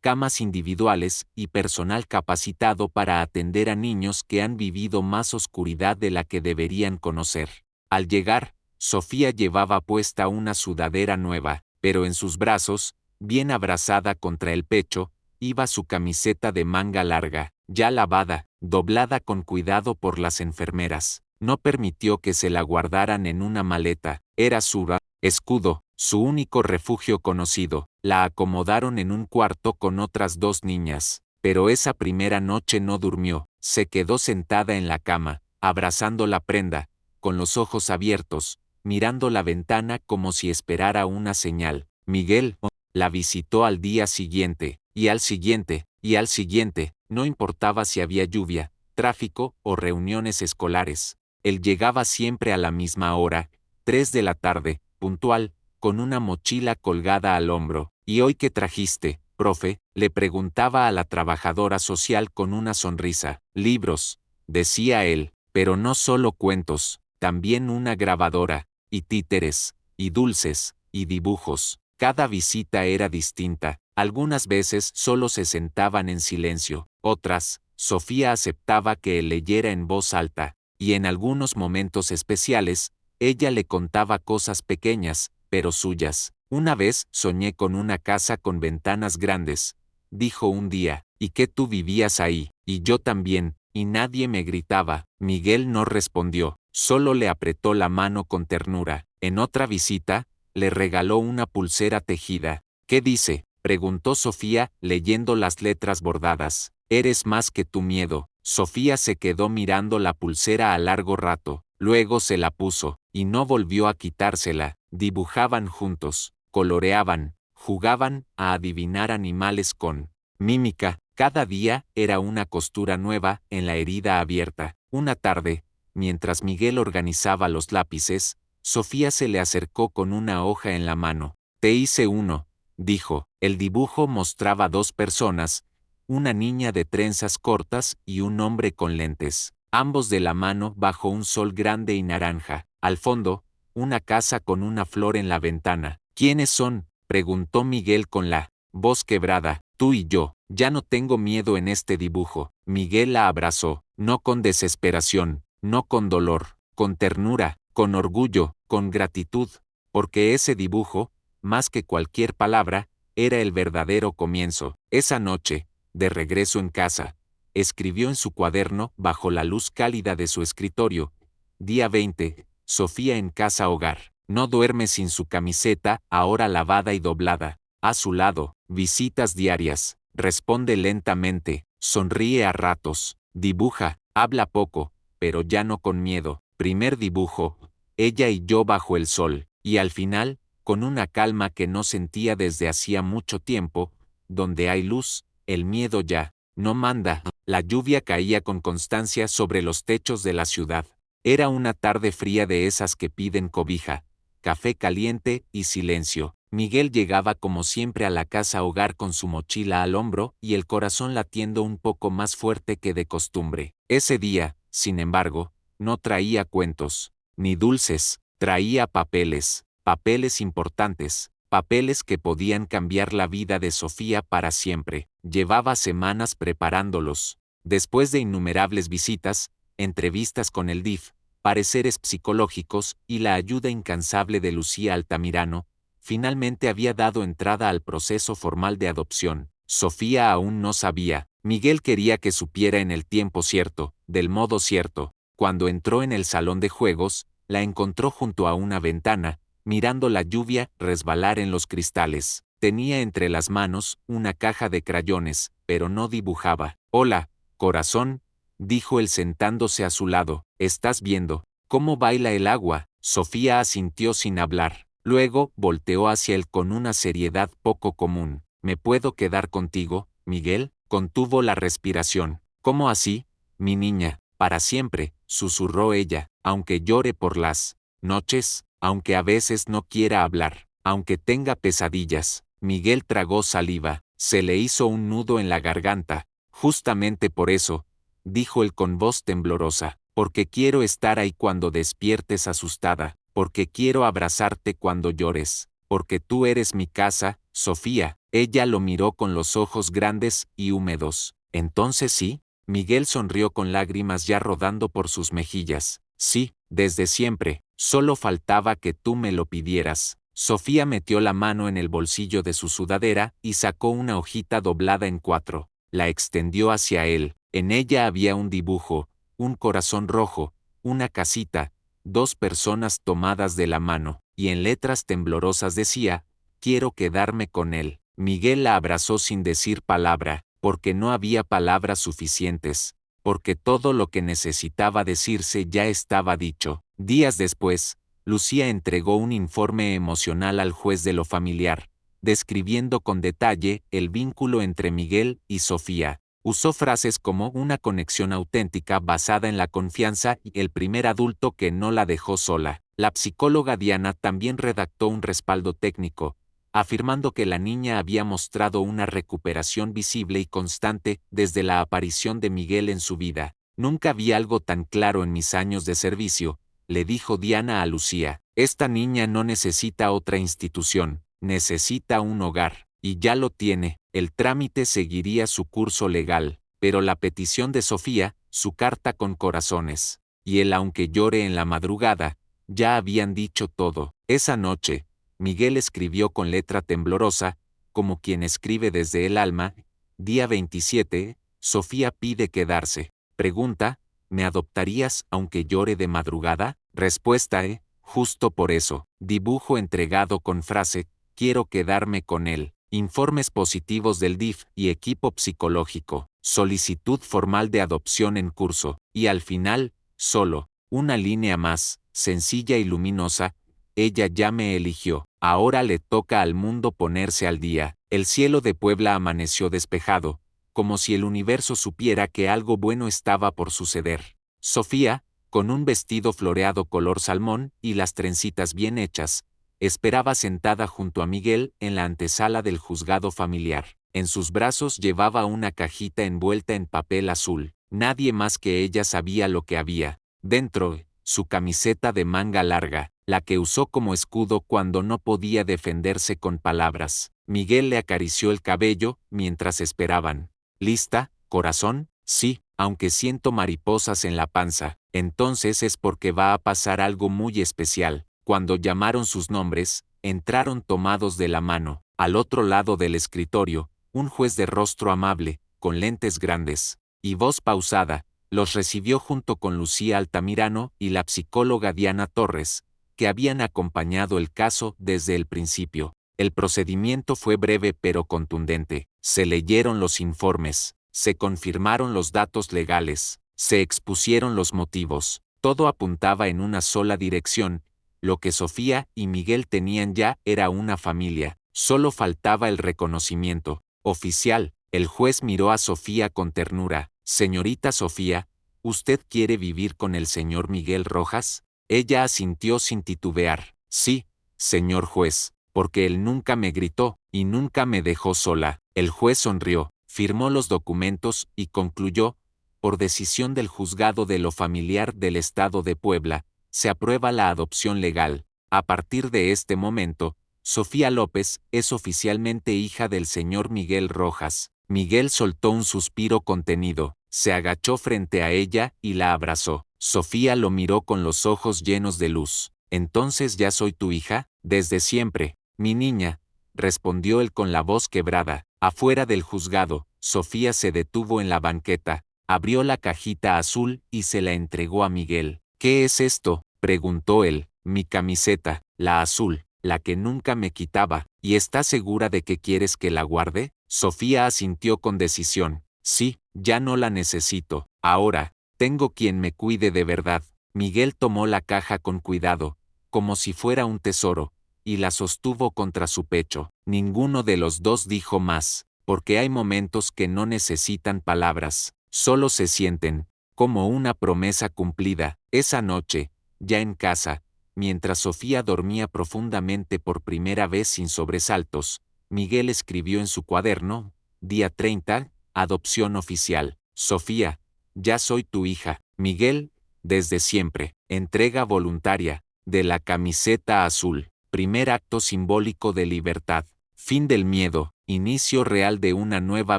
camas individuales y personal capacitado para atender a niños que han vivido más oscuridad de la que deberían conocer. Al llegar, Sofía llevaba puesta una sudadera nueva, pero en sus brazos, bien abrazada contra el pecho, iba su camiseta de manga larga, ya lavada, doblada con cuidado por las enfermeras. No permitió que se la guardaran en una maleta, era su escudo, su único refugio conocido. La acomodaron en un cuarto con otras 2 niñas, pero esa primera noche no durmió, se quedó sentada en la cama, abrazando la prenda, con los ojos abiertos, mirando la ventana como si esperara una señal. Miguel la visitó al día siguiente, y al siguiente, y al siguiente, no importaba si había lluvia, tráfico o reuniones escolares. Él llegaba siempre a la misma hora, 3 de la tarde, puntual, con una mochila colgada al hombro. ¿Y hoy qué trajiste, profe?, le preguntaba a la trabajadora social con una sonrisa. Libros, decía él, pero no solo cuentos. también una grabadora, y títeres, y dulces, y dibujos. Cada visita era distinta. Algunas veces solo se sentaban en silencio, otras, Sofía aceptaba que él leyera en voz alta, y en algunos momentos especiales, ella le contaba cosas pequeñas, pero suyas. Una vez soñé con una casa con ventanas grandes, dijo un día, y que tú vivías ahí, y yo también, y nadie me gritaba. Miguel no respondió, solo le apretó la mano con ternura. En otra visita, le regaló una pulsera tejida. ¿Qué dice?, preguntó Sofía, leyendo las letras bordadas. Eres más que tu miedo. Sofía se quedó mirando la pulsera a largo rato, luego se la puso, y no volvió a quitársela. Dibujaban juntos, coloreaban, jugaban a adivinar animales con mímica. Cada día era una costura nueva en la herida abierta. Una tarde, mientras Miguel organizaba los lápices, Sofía se le acercó con una hoja en la mano. Te hice uno, dijo. El dibujo mostraba dos personas, una niña de trenzas cortas y un hombre con lentes, ambos de la mano bajo un sol grande y naranja. Al fondo, una casa con una flor en la ventana. ¿Quiénes son?, preguntó Miguel con la voz quebrada. Tú y yo. Ya no tengo miedo en este dibujo. Miguel la abrazó, no con desesperación, no con dolor, con ternura, con orgullo, con gratitud, porque ese dibujo, más que cualquier palabra, era el verdadero comienzo. Esa noche, de regreso en casa, escribió en su cuaderno, bajo la luz cálida de su escritorio: Día 20, Sofía en casa hogar. No duerme sin su camiseta, ahora lavada y doblada. A su lado, visitas diarias. Responde lentamente, sonríe a ratos, dibuja, habla poco, pero ya no con miedo. Primer dibujo, ella y yo bajo el sol, y al final, con una calma que no sentía desde hacía mucho tiempo, donde hay luz, el miedo ya no manda. La lluvia caía con constancia sobre los techos de la ciudad. Era una tarde fría de esas que piden cobija, café caliente y silencio. Miguel llegaba como siempre a la casa hogar con su mochila al hombro y el corazón latiendo un poco más fuerte que de costumbre. Ese día, sin embargo, no traía cuentos, ni dulces, traía papeles, papeles importantes, papeles que podían cambiar la vida de Sofía para siempre. Llevaba semanas preparándolos. Después de innumerables visitas, entrevistas con el DIF, pareceres psicológicos y la ayuda incansable de Lucía Altamirano, finalmente había dado entrada al proceso formal de adopción. Sofía aún no sabía. Miguel quería que supiera en el tiempo cierto, del modo cierto. Cuando entró en el salón de juegos, la encontró junto a una ventana, mirando la lluvia resbalar en los cristales. Tenía entre las manos una caja de crayones, pero no dibujaba. Hola, corazón, dijo él sentándose a su lado. ¿Estás viendo cómo baila el agua? Sofía asintió sin hablar. Luego volteó hacia él con una seriedad poco común. ¿Me puedo quedar contigo, Miguel? Contuvo la respiración. ¿Cómo así, mi niña? Para siempre, susurró ella, aunque llore por las noches, aunque a veces no quiera hablar, aunque tenga pesadillas. Miguel tragó saliva, se le hizo un nudo en la garganta. Justamente por eso, dijo él con voz temblorosa, porque quiero estar ahí cuando despiertes asustada, porque quiero abrazarte cuando llores, porque tú eres mi casa, Sofía. Ella lo miró con los ojos grandes y húmedos. ¿Entonces sí? Miguel sonrió con lágrimas ya rodando por sus mejillas. Sí, desde siempre, solo faltaba que tú me lo pidieras. Sofía metió la mano en el bolsillo de su sudadera y sacó una hojita doblada en 4. La extendió hacia él. En ella había un dibujo, un corazón rojo, una casita, 2 personas tomadas de la mano, y en letras temblorosas decía: quiero quedarme con él. Miguel la abrazó sin decir palabra, porque no había palabras suficientes, porque todo lo que necesitaba decirse ya estaba dicho. Días después, Lucía entregó un informe emocional al juez de lo familiar, describiendo con detalle el vínculo entre Miguel y Sofía. Usó frases como una conexión auténtica basada en la confianza y el primer adulto que no la dejó sola. La psicóloga Diana también redactó un respaldo técnico, afirmando que la niña había mostrado una recuperación visible y constante desde la aparición de Miguel en su vida. Nunca vi algo tan claro en mis años de servicio, le dijo Diana a Lucía. Esta niña no necesita otra institución, necesita un hogar, y ya lo tiene. El trámite seguiría su curso legal, pero la petición de Sofía, su carta con corazones, y el aunque llore en la madrugada, ya habían dicho todo. Esa noche, Miguel escribió con letra temblorosa, como quien escribe desde el alma. Día 27, Sofía pide quedarse. Pregunta, ¿me adoptarías aunque llore de madrugada? Respuesta, justo por eso. Dibujo entregado con frase, quiero quedarme con él. Informes positivos del DIF y equipo psicológico. Solicitud formal de adopción en curso. Y al final, solo, una línea más, sencilla y luminosa. Ella ya me eligió. Ahora le toca al mundo ponerse al día. El cielo de Puebla amaneció despejado, como si el universo supiera que algo bueno estaba por suceder. Sofía, con un vestido floreado color salmón y las trencitas bien hechas, esperaba sentada junto a Miguel en la antesala del juzgado familiar. En sus brazos llevaba una cajita envuelta en papel azul. Nadie más que ella sabía lo que había dentro: su camiseta de manga larga, la que usó como escudo cuando no podía defenderse con palabras. Miguel le acarició el cabello mientras esperaban. ¿Lista, corazón? Sí, aunque siento mariposas en la panza. Entonces es porque va a pasar algo muy especial. Cuando llamaron sus nombres, entraron tomados de la mano. Al otro lado del escritorio, un juez de rostro amable, con lentes grandes y voz pausada, los recibió junto con Lucía Altamirano y la psicóloga Diana Torres, que habían acompañado el caso desde el principio. El procedimiento fue breve pero contundente. Se leyeron los informes, se confirmaron los datos legales, se expusieron los motivos. Todo apuntaba en una sola dirección. Lo que Sofía y Miguel tenían ya era una familia. Solo faltaba el reconocimiento oficial. El juez miró a Sofía con ternura. Señorita Sofía, ¿usted quiere vivir con el señor Miguel Rojas? Ella asintió sin titubear. Sí, señor juez, porque él nunca me gritó y nunca me dejó sola. El juez sonrió, firmó los documentos y concluyó: por decisión del juzgado de lo familiar del Estado de Puebla, se aprueba la adopción legal. A partir de este momento, Sofía López es oficialmente hija del señor Miguel Rojas. Miguel soltó un suspiro contenido, se agachó frente a ella y la abrazó. Sofía lo miró con los ojos llenos de luz. ¿Entonces ya soy tu hija? Desde siempre, mi niña, respondió él con la voz quebrada. Afuera del juzgado, Sofía se detuvo en la banqueta, abrió la cajita azul y se la entregó a Miguel. ¿Qué es esto?, preguntó él. Mi camiseta, la azul, la que nunca me quitaba. ¿Y estás segura de que quieres que la guarde? Sofía asintió con decisión. Sí, ya no la necesito. Ahora, tengo quien me cuide de verdad. Miguel tomó la caja con cuidado, como si fuera un tesoro, y la sostuvo contra su pecho. Ninguno de los dos dijo más, porque hay momentos que no necesitan palabras, solo se sienten, como una promesa cumplida. Esa noche, ya en casa, mientras Sofía dormía profundamente por primera vez sin sobresaltos, Miguel escribió en su cuaderno: día 30, adopción oficial. Sofía, ya soy tu hija. Miguel, desde siempre. Entrega voluntaria, de la camiseta azul. Primer acto simbólico de libertad. Fin del miedo, inicio real de una nueva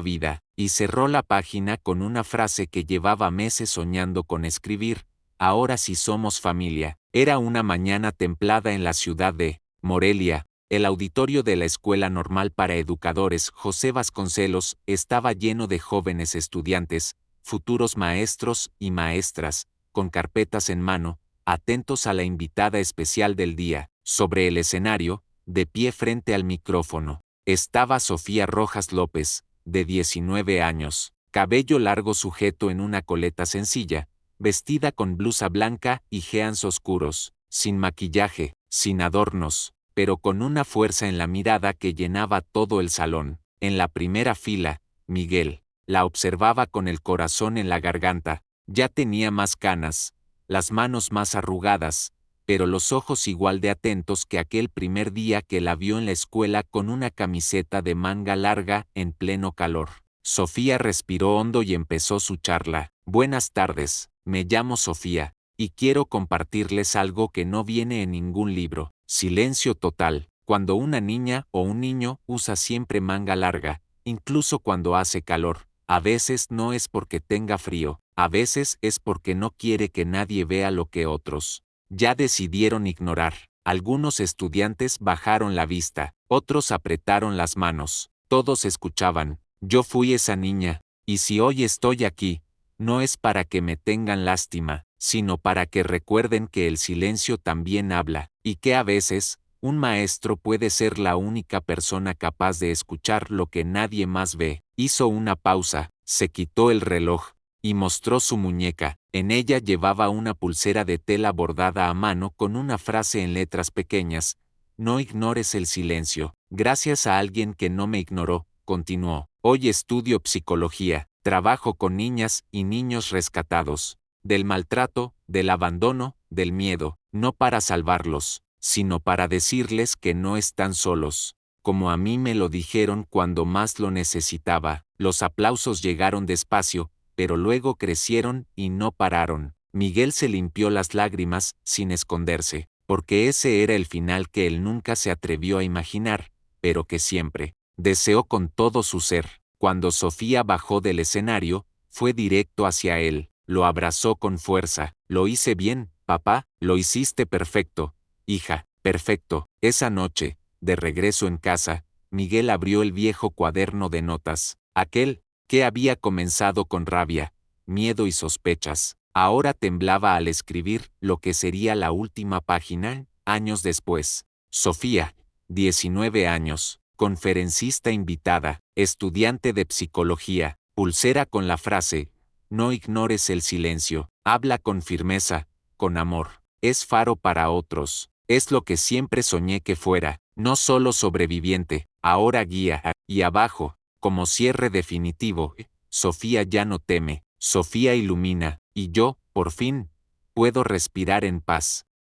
vida. Y cerró la página con una frase que llevaba meses soñando con escribir: ahora sí somos familia. Era una mañana templada en la ciudad de Morelia. El auditorio de la Escuela Normal para Educadores José Vasconcelos estaba lleno de jóvenes estudiantes, futuros maestros y maestras, con carpetas en mano, atentos a la invitada especial del día. Sobre el escenario, de pie frente al micrófono, estaba Sofía Rojas López, de 19 años, cabello largo sujeto en una coleta sencilla, vestida con blusa blanca y jeans oscuros, sin maquillaje, sin adornos, pero con una fuerza en la mirada que llenaba todo el salón. En la primera fila, Miguel la observaba con el corazón en la garganta. Ya tenía más canas, las manos más arrugadas, pero los ojos igual de atentos que aquel primer día que la vio en la escuela con una camiseta de manga larga en pleno calor. Sofía respiró hondo y empezó su charla. Buenas tardes, me llamo Sofía, y quiero compartirles algo que no viene en ningún libro. Silencio total. Cuando una niña o un niño usa siempre manga larga, incluso cuando hace calor, a veces no es porque tenga frío, a veces es porque no quiere que nadie vea lo que otros ya decidieron ignorar. Algunos estudiantes bajaron la vista, otros apretaron las manos, todos escuchaban. Yo fui esa niña, y si hoy estoy aquí, no es para que me tengan lástima, sino para que recuerden que el silencio también habla, y que a veces, un maestro puede ser la única persona capaz de escuchar lo que nadie más ve. Hizo una pausa, se quitó el reloj, y mostró su muñeca. En ella llevaba una pulsera de tela bordada a mano con una frase en letras pequeñas: no ignores el silencio. Gracias a alguien que no me ignoró, continuó. Hoy estudio psicología, trabajo con niñas y niños rescatados del maltrato, del abandono, del miedo, no para salvarlos, sino para decirles que no están solos, como a mí me lo dijeron cuando más lo necesitaba. Los aplausos llegaron despacio, pero luego crecieron y no pararon. Miguel se limpió las lágrimas, sin esconderse, porque ese era el final que él nunca se atrevió a imaginar, pero que siempre deseó con todo su ser. Cuando Sofía bajó del escenario, fue directo hacia él, lo abrazó con fuerza. Lo hice bien, papá, lo hiciste perfecto, hija, perfecto. Esa noche, de regreso en casa, Miguel abrió el viejo cuaderno de notas, aquel que había comenzado con rabia, miedo y sospechas. Ahora temblaba al escribir lo que sería la última página, años después. Sofía, 19 años, conferencista invitada, estudiante de psicología, pulsera con la frase: no ignores el silencio, habla con firmeza, con amor. Es faro para otros, es lo que siempre soñé que fuera, no solo sobreviviente, ahora guía. Y abajo, como cierre definitivo, Sofía ya no teme, Sofía ilumina, y yo, por fin, puedo respirar en paz.